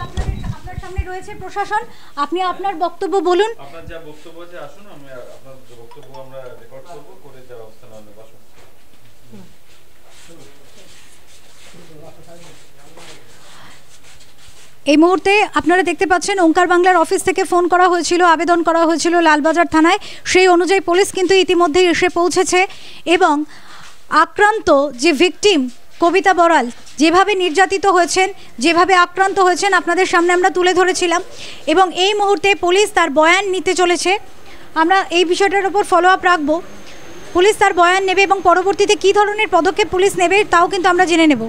আপনার সামনে রয়েছে প্রশাসন, আপনি আপনার বক্তব্য বলুন। আপনার যা বক্তব্য আছে আসুন, আমি আপনার যে বক্তব্য আমরা রেকর্ড করব, করে যা অবস্থা নেওয়া হবে। আসুন। এই মুহূর্তে আপনারা দেখতে পাচ্ছেন ওঙ্কার বাংলার অফিস থেকে ফোন করা হয়েছিল, আবেদন করা হয়েছিল লালবাজার থানায়, সেই অনুযায়ী পুলিশ কিন্তু ইতিমধ্যেই এসে পৌঁছেছে এবং আক্রান্ত যে ভিকটিম কবিতা বড়াল যেভাবে নির্যাতিত হয়েছেন, যেভাবে আক্রান্ত হয়েছেন, আপনাদের সামনে আমরা তুলে ধরেছিলাম এবং এই মুহূর্তে পুলিশ তার বয়ান নিতে চলেছে। আমরা এই বিষয়টার উপর ফলো আপ রাখবো। পুলিশ তার বয়ান নেবে এবং পরবর্তীতে কী ধরনের পদক্ষেপ পুলিশ নেবে তাও কিন্তু আমরা জেনে নেব।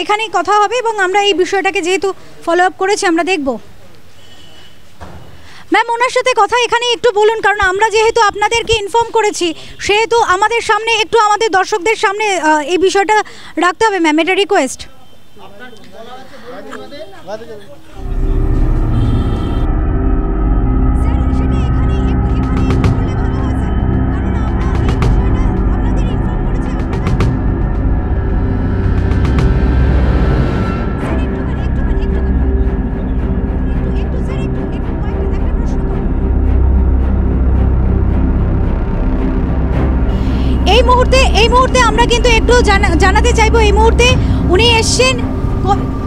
এখানেই কথা হবে এবং আমরা এই বিষয়টাকে যেহেতু ফলো আপ করেছি আমরা দেখব। ম্যাম, ওনার সাথে কথা এখানে একটু বলুন, কারণ আমরা যেহেতু আপনাদেরকে ইনফর্ম করেছি সেহেতু আমাদের সামনে একটু, আমাদের দর্শকদের সামনে এই বিষয়টা রাখতে হবে ম্যাম, এটা রিকোয়েস্ট। এই মুহূর্তে আমরা কিন্তু একটু জানাতে চাইবো, এই মুহূর্তে উনি এসছেন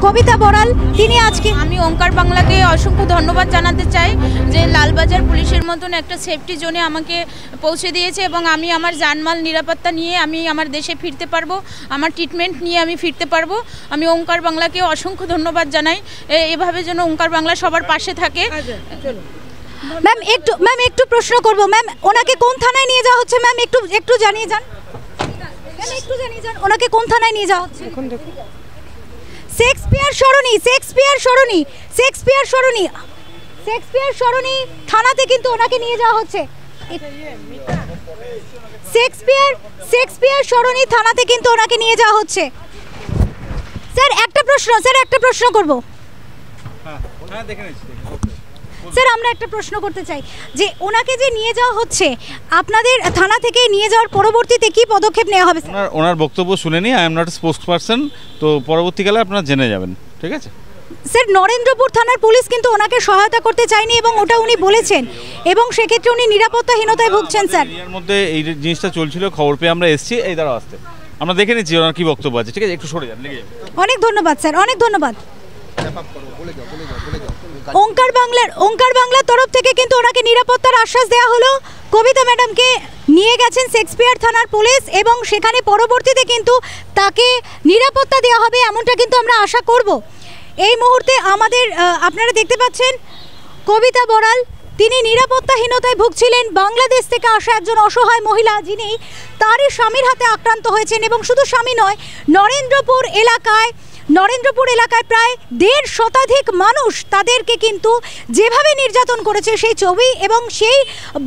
কবিতা বড়াল, তিনি আজকে, আমি ওঙ্কার বাংলাকে অসংখ্য ধন্যবাদ জানাতে চাই যে লালবাজার পুলিশের মতন একটা সেফটি জোনে আমাকে পৌঁছে দিয়েছে এবং আমি আমার জানমাল নিরাপত্তা নিয়ে আমি আমার দেশে ফিরতে পারবো, আমার ট্রিটমেন্ট নিয়ে আমি ফিরতে পারবো। আমি ওঙ্কার বাংলাকে অসংখ্য ধন্যবাদ জানাই, এভাবে যেন ওঙ্কার বাংলা সবার পাশে থাকে। ম্যাম একটু প্রশ্ন করবো ম্যাম, ওনাকে কোন থানায় নিয়ে যাওয়া হচ্ছে ম্যাম, একটু জানিয়ে যান, ওনাকে কোন থানায় নিয়ে যাওয়া হচ্ছে? এখন দেখুন, শেক্সপিয়ার সরণি থানাতে কিন্তু ওনাকে নিয়ে যাওয়া হচ্ছে। শেক্সপিয়ার সরণি থানাতে কিন্তু ওনাকে নিয়ে যাওয়া হচ্ছে। স্যার একটা প্রশ্ন করব। হ্যাঁ, দেখে নিচ্ছি। স্যার, আমরা একটা প্রশ্ন করতে চাই যে ওনাকে যে নিয়ে যাওয়া হচ্ছে আপনাদের থানা থেকে নিয়ে যাওয়ার পরবর্তীতে কি পদক্ষেপ নেওয়া হবে? ওনার বক্তব্য শুনে নি, I am not spokes person, তো পরবর্তীকালে আপনারা জেনে যাবেন, ঠিক আছে? স্যার, নরেন্দ্রপুর থানার পুলিশ কিন্তু ওনাকে সহায়তা করতে চায়নি এবং ওটা উনি বলেছেন এবং সেক্ষেত্রে উনি নিরাপত্তাহীনতায় ভুগছেন। স্যার, এর মধ্যে এই জিনিসটা চলছিল, খবর পেয়ে আমরা এসেছি, এই দ্বারা আসতে আমরা দেখে নিচ্ছি ওনার কি বক্তব্য আছে, ঠিক আছে? একটু সরে যান, লেগে যাবে। অনেক ধন্যবাদ স্যার, অনেক ধন্যবাদ। ওঙ্কার বাংলার তরফ থেকে কিন্তু ওনাকে নিরাপত্তার আশ্বাস দেওয়া হলো। কবিতা ম্যাডামকে নিয়ে গেছেন শেক্সপিয়ার থানার পুলিশ এবং সেখানে পরবর্তীতে কিন্তু তাকে নিরাপত্তা দেওয়া হবে, এমনটা কিন্তু আমরা আশা করব। এই মুহূর্তে আপনারা দেখতে পাচ্ছেন কবিতা বড়াল, তিনি নিরাপত্তাহীনতায় ভুগছিলেন। বাংলাদেশ থেকে আসা একজন অসহায় মহিলা, যিনি তারই স্বামীর হাতে আক্রান্ত হয়েছেন এবং শুধু স্বামী নয়, নরেন্দ্রপুর এলাকায় নরেন্দ্রপুর এলাকায় প্রায় 1.5 শতাধিক মানুষ তাদেরকে কিন্তু যেভাবে নির্যাতন করেছে সেই ছবি এবং সেই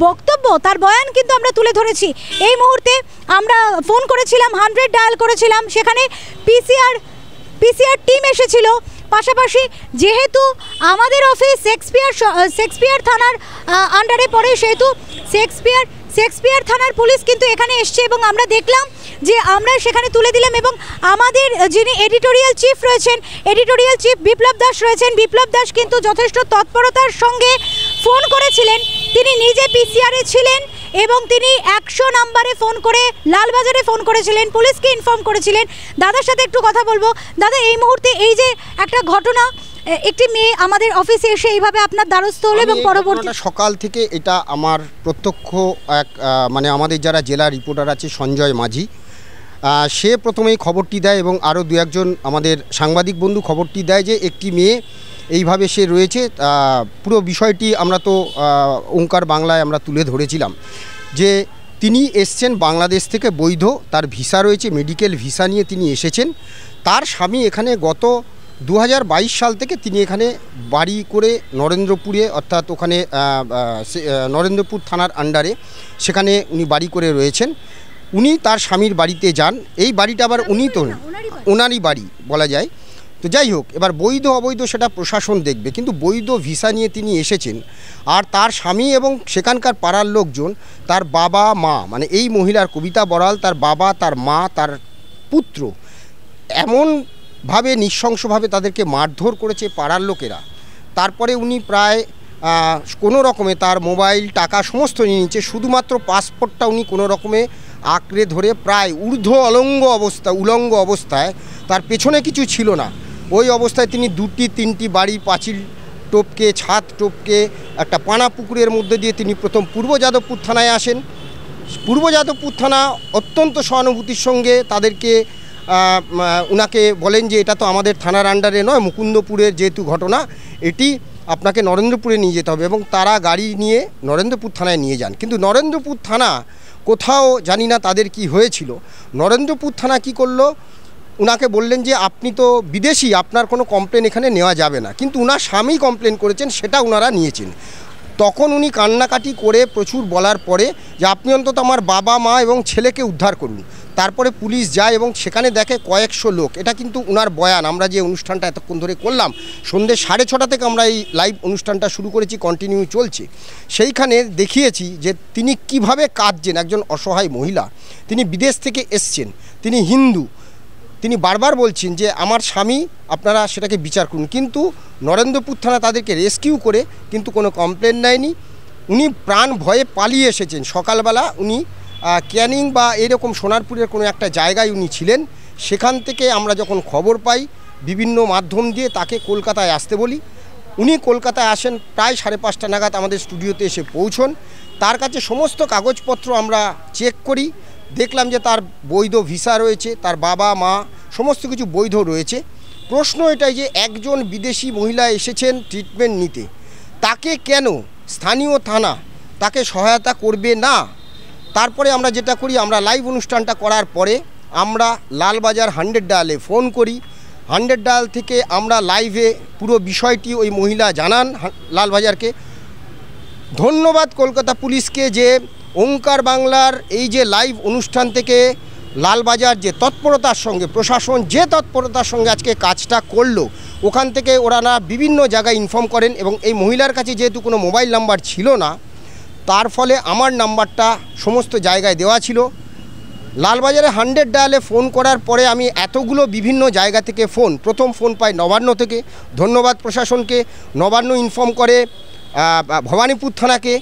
বক্তব্য, তার বয়ান কিন্তু আমরা তুলে ধরেছি। এই মুহূর্তে আমরা ফোন করেছিলাম, 100 ডায়াল করেছিলাম, সেখানে পিসিআর টিম এসেছিল। পাশাপাশি যেহেতু আমাদের অফিস শেক্সপিয়ার থানার আন্ডারে পড়ে, সেহেতু শেক্সপিয়ার থানার পুলিশ কিন্তু এখানে এসছে এবং আমরা দেখলাম যে আমরা সেখানে তুলে দিলাম। এবং আমাদের যিনি এডিটোরিয়াল চিফ রয়েছেন, এডিটোরিয়াল চিফ বিপ্লব দাস রয়েছেন, বিপ্লব দাস কিন্তু যথেষ্ট তৎপরতার সঙ্গে ফোন করেছিলেন। তিনি নিজে পিসিআরে ছিলেন এবং তিনি 100 নম্বরে ফোন করে লালবাজারে ফোন করেছিলেন, পুলিশকে ইনফর্ম করেছিলেন। দাদার সাথে একটু কথা বলবো। দাদা, এই মুহূর্তে এই যে একটা ঘটনা, একটি মেয়ে আমাদের অফিসে এসে এইভাবে আপনার দ্বারস্থ হলো এবং পরবর্তী সকাল থেকে এটা আমার প্রত্যক্ষ এক মানে আমাদের যারা জেলা রিপোর্টার আছে সঞ্জয় মাঝি, সে প্রথমেই খবরটি দেয় এবং আরও 2-1 আমাদের সাংবাদিক বন্ধু খবরটি দেয় যে একটি মেয়ে এইভাবে সে রয়েছে। পুরো বিষয়টি আমরা তো ওঙ্কার বাংলায় আমরা তুলে ধরেছিলাম যে তিনি এসছেন বাংলাদেশ থেকে, বৈধ তার ভিসা রয়েছে, মেডিকেল ভিসা নিয়ে তিনি এসেছেন। তার স্বামী এখানে গত 2022 সাল থেকে তিনি এখানে বাড়ি করে নরেন্দ্রপুরে, অর্থাৎ ওখানে নরেন্দ্রপুর থানার আন্ডারে সেখানে উনি বাড়ি করে রয়েছেন। উনি তার স্বামীর বাড়িতে যান। এই বাড়িটা আবার উনি তো ওনারই বাড়ি বলা যায়। তো যাই হোক, এবার বৈধ অবৈধ সেটা প্রশাসন দেখবে, কিন্তু বৈধ ভিসা নিয়ে তিনি এসেছেন। আর তার স্বামী এবং সেখানকার পাড়ার লোকজন, তার বাবা মা, মানে এই মহিলার কবিতা বড়াল, তার বাবা, তার মা, তার পুত্র, এমনভাবে নৃশংসভাবে তাদেরকে মারধর করেছে পাড়ার লোকেরা। তারপরে উনি প্রায় কোনো রকমে তার মোবাইল, টাকা সমস্ত নিয়ে নিচ্ছে, শুধুমাত্র পাসপোর্টটা উনি কোনো রকমে আঁকড়ে ধরে প্রায় উলঙ্গ অবস্থায়, তার পেছনে কিছু ছিল না, ওই অবস্থায় তিনি 2-3টি বাড়ি পাঁচিল টপকে, ছাদ টপকে একটা পানা পুকুরের মধ্যে দিয়ে তিনি প্রথম পূর্ব যাদবপুর থানায় আসেন। পূর্ব যাদবপুর থানা অত্যন্ত সহানুভূতির সঙ্গে তাদেরকে উনাকে বলেন যে এটা তো আমাদের থানার আন্ডারে নয়, মুকুন্দপুরের যেহেতু ঘটনা, এটি আপনাকে নরেন্দ্রপুরে নিয়ে যেতে হবে, এবং তারা গাড়ি নিয়ে নরেন্দ্রপুর থানায় নিয়ে যান। কিন্তু নরেন্দ্রপুর থানা কোথাও জানি না তাদের কি হয়েছিল, নরেন্দ্রপুর থানা কি করলো, উনাকে বললেন যে আপনি তো বিদেশি, আপনার কোনো কমপ্লেন এখানে নেওয়া যাবে না। কিন্তু উনার স্বামী কমপ্লেন করেছেন, সেটা উনারা নিয়েছেন। তখন উনি কান্নাকাটি করে প্রচুর বলার পরে যে আপনি অন্তত আমার বাবা মা এবং ছেলেকে উদ্ধার করুন। তারপরে পুলিশ যায় এবং সেখানে দেখে কয়েকশো লোক। এটা কিন্তু উনার বয়ান। আমরা যে অনুষ্ঠানটা এতক্ষণ ধরে করলাম, সন্ধ্যে 6:30 থেকে আমরা এই লাইভ অনুষ্ঠানটা শুরু করেছি, কন্টিনিউ চলছে। সেইখানে দেখিয়েছি যে তিনি কিভাবে কাঁদছেন। একজন অসহায় মহিলা, তিনি বিদেশ থেকে এসছেন, তিনি হিন্দু, তিনি বারবার বলছেন যে আমার স্বামী, আপনারা সেটাকে বিচার করুন। কিন্তু নরেন্দ্রপুর থানা তাদেরকে রেস্কিউ করে কিন্তু কোনো কমপ্লেন নেয়নি। উনি প্রাণ ভয়ে পালিয়ে এসেছেন। সকালবেলা উনি ক্যানিং বা এরকম সোনারপুরের কোনো একটা জায়গায় উনি ছিলেন। সেখান থেকে আমরা যখন খবর পাই বিভিন্ন মাধ্যম দিয়ে, তাকে কলকাতায় আসতে বলি। উনি কলকাতায় আসেন প্রায় 5:30 নাগাদ আমাদের স্টুডিওতে এসে পৌঁছন। তার কাছে সমস্ত কাগজপত্র আমরা চেক করি, দেখলাম যে তার বৈধ ভিসা রয়েছে, তার বাবা মা সমস্ত কিছু বৈধ রয়েছে। প্রশ্ন এটাই যে একজন বিদেশি মহিলা এসেছেন ট্রিটমেন্ট নিতে, তাকে কেন স্থানীয় থানা তাকে সহায়তা করবে না? তারপরে আমরা যেটা করি, আমরা লাইভ অনুষ্ঠানটা করার পরে আমরা লালবাজার 100 ডায়ালে ফোন করি। 100 ডায়াল থেকে আমরা লাইভে পুরো বিষয়টি ওই মহিলা জানান লালবাজারকে। ধন্যবাদ কলকাতা পুলিশকে যে ওঙ্কার বাংলার এই যে লাইভ অনুষ্ঠান থেকে লালবাজার যে তৎপরতার সঙ্গে, প্রশাসন যে তৎপরতার সঙ্গে আজকে কাজটা করলো, ওখান থেকে ওরা বিভিন্ন জায়গায় ইনফর্ম করেন। এবং এই মহিলার কাছে যেহেতু কোনো মোবাইল নাম্বার ছিল না, তার ফলে আমার নাম্বারটা সমস্ত জায়গায় দেওয়া ছিল। লালবাজারে 100 ডায়ালে ফোন করার পরে আমি এতগুলো বিভিন্ন জায়গা থেকে প্রথম ফোন পাই নবান্ন থেকে। ধন্যবাদ প্রশাসনকে। নবান্ন ইনফর্ম করে ভবানীপুর থানাকে,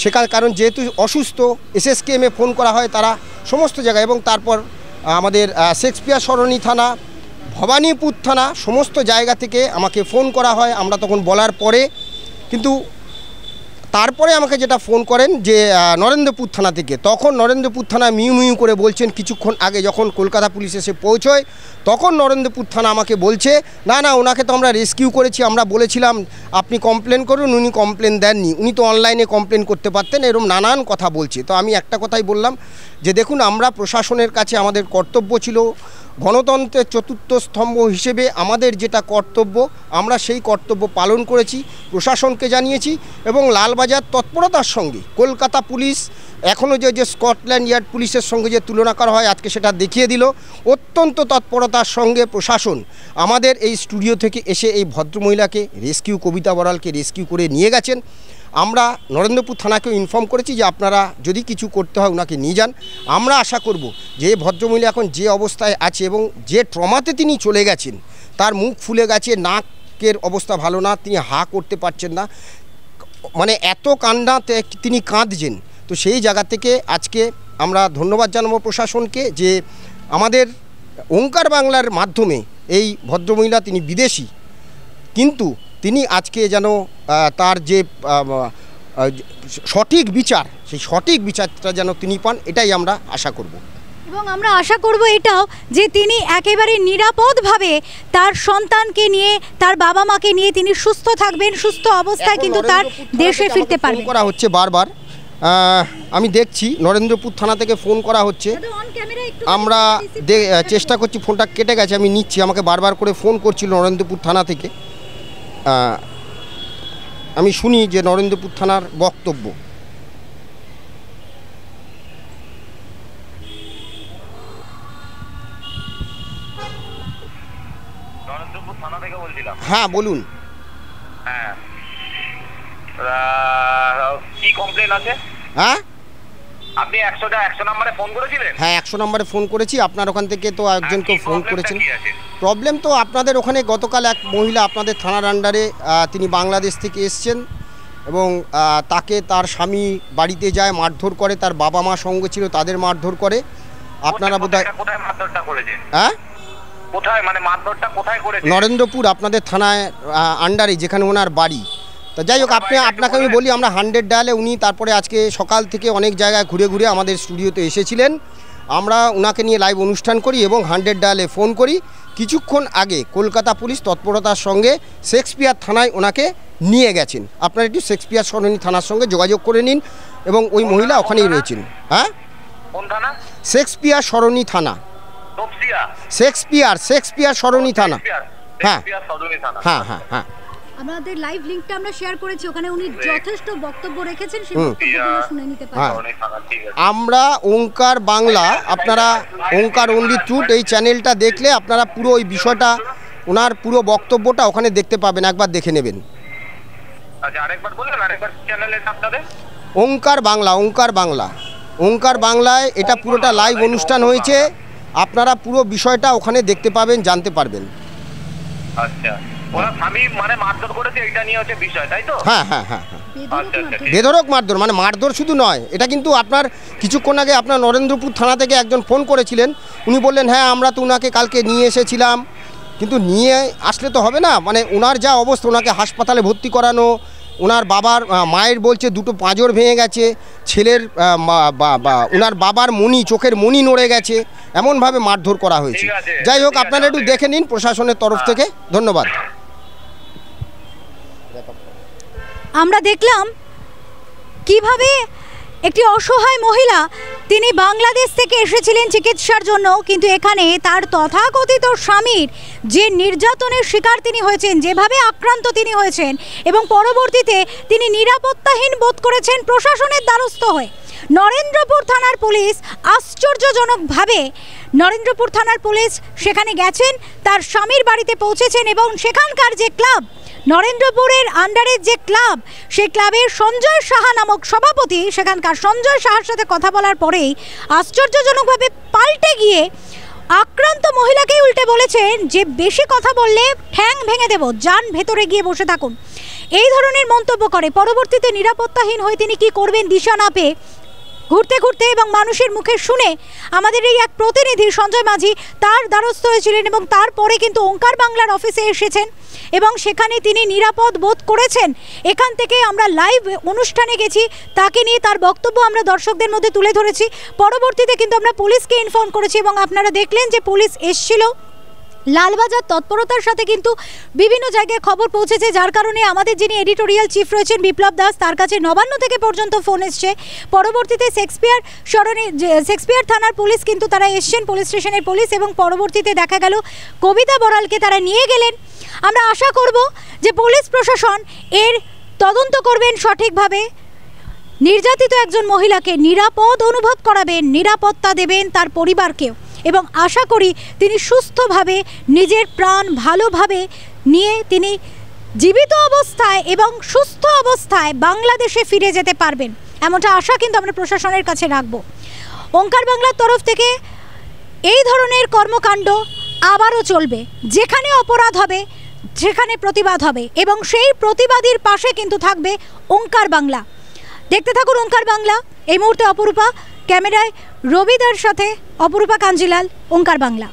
সেখানে কারণ যেহেতু অসুস্থ, SSKM-এ ফোন করা হয় তারা সমস্ত জায়গায়, এবং তারপর আমাদের শেক্সপিয়ার সরণি থানা, ভবানীপুর থানা, সমস্ত জায়গা থেকে আমাকে ফোন করা হয়। আমরা তখন বলার পরে কিন্তু তারপরে আমাকে যেটা ফোন করেন যে নরেন্দ্রপুর থানা থেকে, তখন নরেন্দ্রপুর থানা মিউ মিউ করে বলছেন কিছুক্ষণ আগে যখন কলকাতা পুলিশ এসে পৌঁছয়, তখন নরেন্দ্রপুর থানা আমাকে বলছে না না ওনাকে তো আমরা রেস্কিউ করেছি, আমরা বলেছিলাম আপনি কমপ্লেন করুন, উনি কমপ্লেন দেননি, উনি তো অনলাইনে কমপ্লেন করতে পারতেন, এরকম নানান কথা বলছে। তো আমি একটা কথাই বললাম যে দেখুন আমরা প্রশাসনের কাছে আমাদের কর্তব্য ছিল, গণতন্ত্রের চতুর্থ স্তম্ভ হিসেবে আমাদের যেটা কর্তব্য আমরা সেই কর্তব্য পালন করেছি, প্রশাসনকে জানিয়েছি এবং লালবাজার তৎপরতার সঙ্গে কলকাতা পুলিশ এখনও যে স্কটল্যান্ড ইয়ার্ড পুলিশের সঙ্গে যে তুলনা করা হয় আজকে সেটা দেখিয়ে দিল। অত্যন্ত তৎপরতার সঙ্গে প্রশাসন আমাদের এই স্টুডিও থেকে এসে এই ভদ্রমহিলাকে রেস্কিউ, কবিতা বড়ালকে রেস্কিউ করে নিয়ে গেছেন। আমরা নরেন্দ্রপুর থানাকেও ইনফর্ম করেছি যে আপনারা যদি কিছু করতে হয় ওনাকে নিয়ে যান। আমরা আশা করব যে ভদ্রমহিলা এখন যে অবস্থায় আছে এবং যে ট্রমাতে তিনি চলে গেছেন, তার মুখ ফুলে গেছে, নাকের অবস্থা ভালো না, তিনি হা করতে পারছেন না, মানে এত কান্নাতে তিনি কাঁদছেন। তো সেই জায়গা থেকে আজকে আমরা ধন্যবাদ জানাবো প্রশাসনকে যে আমাদের ওঙ্কার বাংলার মাধ্যমে এই ভদ্রমহিলা, তিনি বিদেশি কিন্তু তিনি আজকে যেন তার যে সঠিক বিচার, সেই সঠিক বিচারটা যেন তিনি পান, এটাই আমরা আশা করব। এবং আমরা আশা করব এটাও যে তিনি একেবারে নিরাপদভাবে তার সন্তানকে নিয়ে, তার বাবা মাকে নিয়ে তিনি সুস্থ থাকবেন, সুস্থ অবস্থায় কিন্তু তার দেশে ফিরতে পারবেন। করা হচ্ছে বারবার, আমি দেখছি নরেন্দ্রপুর থানা থেকে ফোন করা হচ্ছে, আমরা চেষ্টা করছি, ফোনটা কেটে গেছে, আমি নিচ্ছি, আমাকে বারবার করে ফোন করছিল নরেন্দ্রপুর থানা থেকে। আমি শুনি যে নরেন্দ্রপুর থানার বক্তব্য। নরেন্দ্রপুর থানা থেকে বলছিলাম। হ্যাঁ বলুন। হ্যাঁ, কি কমপ্লেন আছে? হ্যাঁ আপনি 100 নম্বরে ফোন করেছিলেন? হ্যাঁ 100 নম্বরে ফোন করেছি, আপনার ওখান থেকে তো একজনকে ফোন করেছেন। প্রবলেম তো আপনাদের ওখানে গতকাল এক মহিলা আপনাদের থানার আন্ডারে, তিনি বাংলাদেশ থেকে এসছেন এবং তাকে তার স্বামী বাড়িতে যায়, মারধর করে, তার বাবা মা সঙ্গে ছিল তাদের মারধর করে। আপনারা বোধহয় কোথায় মারধরটা করেছেন? হ্যাঁ কোথায়, মানে মারধরটা কোথায় করেছেন? নরেন্দ্রপুর আপনাদের থানায় আন্ডারে, যেখানে ওনার বাড়ি। তো যাই হোক, আপনাকে আমি বলি, আমরা 100 ডায়ালে উনি তারপরে আজকে সকাল থেকে অনেক জায়গায় ঘুরে ঘুরে আমাদের স্টুডিওতে এসেছিলেন। আমরা ওনাকে নিয়ে লাইভ অনুষ্ঠান করি এবং 100 ডায়ালে ফোন করি। কিছুক্ষণ আগে কলকাতা পুলিশ তৎপরতার সঙ্গে শেক্সপিয়ার থানায় ওনাকে নিয়ে গেছেন। আপনারা একটু শেক্সপিয়ার সরণি থানার সঙ্গে যোগাযোগ করে নিন এবং ওই মহিলা ওখানেই রয়েছেন। হ্যাঁ, কোন থানা? শেক্সপিয়ার সরণি থানা। শেক্সপিয়ার সরণি থানা। হ্যাঁ হ্যাঁ হ্যাঁ হ্যাঁ, আমাদের লাইভ লিংকটা আমরা শেয়ার করেছি, ওখানে উনি যথেষ্ট বক্তব্য রেখেছেন, সেই বক্তব্যগুলো শুনে নিতে পারেন। আমরা ওঙ্কার বাংলা, আপনারা ওঙ্কার অনলি ট্রুথ এই চ্যানেলটা দেখলে আপনারা পুরো ওই বিষয়টা, ওনার পুরো বক্তব্যটা ওখানে দেখতে পাবেন, একবার দেখে নেবেন। আচ্ছা, আরেকবার বলুন, আরেকবার চ্যানেলের নাম আপনাদের? ওঙ্কার বাংলা, ওঙ্কার বাংলা, ওঙ্কার বাংলায় এটা পুরোটা লাইভ অনুষ্ঠান হয়েছে, আপনারা পুরো বিষয়টা ওখানে দেখতে পাবেন, জানতে পারবেন। আচ্ছা, ওরা স্বামী মানে মারধর করেছে, এটা নিয়ে হচ্ছে বিষয়, তাই তো? হ্যাঁ হ্যাঁ হ্যাঁ হ্যাঁ, বেধড়ক মারধর, মানে মারধর শুধু নয়, এটা কিন্তু আপনার কিছুক্ষণ আগে আপনার নরেন্দ্রপুর থানা থেকে একজন ফোন করেছিলেন, উনি বললেন হ্যাঁ আমরা তো ওনাকে কালকে নিয়ে এসেছিলাম, কিন্তু নিয়ে আসলে তো হবে না, মানে ওনার যা অবস্থা, ওনাকে হাসপাতালে ভর্তি করানো, ওনার বাবার মায়ের বলছে দুটো পাঁজর ভেঙে গেছে, ছেলের ওনার বাবার মণি, চোখের মণি নড়ে গেছে, এমনভাবে মারধর করা হয়েছে। যাই হোক, আপনারা একটু দেখে নিন প্রশাসনের তরফ থেকে। ধন্যবাদ। আমরা দেখলাম কিভাবে একটি অসহায় মহিলা, তিনি বাংলাদেশ থেকে এসেছিলেন চিকিৎসার জন্য, কিন্তু এখানে তার তথাকথিত স্বামীর যে নির্যাতনের শিকার তিনি হয়েছেন, যেভাবে আক্রান্ত তিনি হয়েছেন এবং পরবর্তীতে তিনি নিরাপত্তাহীন বোধ করেছেন প্রশাসনের দ্বারস্থ হয়ে। নরেন্দ্রপুর থানার পুলিশ আশ্চর্যজনকভাবে নরেন্দ্রপুর থানার পুলিশ সেখানে গেছেন, তার স্বামীর বাড়িতে পৌঁছেছেন এবং সেখানকার যে ক্লাব, নরেন্দ্রপুরের আন্ডারের যে ক্লাব, সেই ক্লাবের সঞ্জয় সাহা নামক সভাপতি, সেখানকার সঞ্জয় সাহার সাথে কথা বলার পরেই আশ্চর্যজনকভাবে পাল্টে গিয়ে আক্রান্ত মহিলাকেই উল্টে বলেছেন যে বেশি কথা বললে ঠ্যাং ভেঙে দেব, যান ভেতরে গিয়ে বসে থাকুন, এই ধরনের মন্তব্য করে। পরবর্তীতে নিরাপত্তাহীন হয়ে তিনি কি করবেন দিশা না পেয়ে ঘুরতে ঘুরতে এবং মানুষের মুখে শুনে আমাদের এই এক প্রতিনিধি সঞ্জয় মাঝি তার দ্বারস্থ হয়েছিলেন এবং তারপরে কিন্তু ওঙ্কার বাংলার অফিসে এসেছেন এবং সেখানে তিনি নিরাপদ বোধ করেছেন। এখান থেকে আমরা লাইভ অনুষ্ঠানে গেছি, তাকে নিয়ে তার বক্তব্য আমরা দর্শকদের মধ্যে তুলে ধরেছি। পরবর্তীতে কিন্তু আমরা পুলিশকে ইনফর্ম করেছি এবং আপনারা দেখলেন যে পুলিশ এসেছিল। লালবাজার তৎপরতার সাথে কিন্তু বিভিন্ন জায়গায় খবর পৌঁছেছে, যার কারণে আমাদের যিনি এডিটোরিয়াল চিফ রয়েছেন বিপ্লব দাস, তার কাছে নবান্ন থেকে পর্যন্ত ফোন এসছে। পরবর্তীতে শেক্সপিয়ার থানার পুলিশ কিন্তু তারা এসছেন, পুলিশ স্টেশনের পুলিশ, এবং পরবর্তীতে দেখা গেল কবিতা বড়ালকে তারা নিয়ে গেলেন। আমরা আশা করব যে পুলিশ প্রশাসন এর তদন্ত করবেন সঠিকভাবে, নির্যাতিত একজন মহিলাকে নিরাপদ অনুভব করাবেন, নিরাপত্তা দেবেন তার পরিবারকেও, এবং আশা করি তিনি সুস্থভাবে নিজের প্রাণ ভালোভাবে নিয়ে তিনি জীবিত অবস্থায় এবং সুস্থ অবস্থায় বাংলাদেশে ফিরে যেতে পারবেন, এমনটা আশা কিন্তু আমরা প্রশাসনের কাছে রাখব। ওঙ্কার বাংলার তরফ থেকে এই ধরনের কর্মকাণ্ড আবারও চলবে, যেখানে অপরাধ হবে সেখানে প্রতিবাদ হবে, এবং সেই প্রতিবাদীর পাশে কিন্তু থাকবে ওঙ্কার বাংলা। দেখতে থাকুন ওঙ্কার বাংলা। এই মুহূর্তে অপরূপা, ক্যামেরায় রবিদার সাথে অপরূপা কাঞ্জিলাল, ওঙ্কার বাংলা।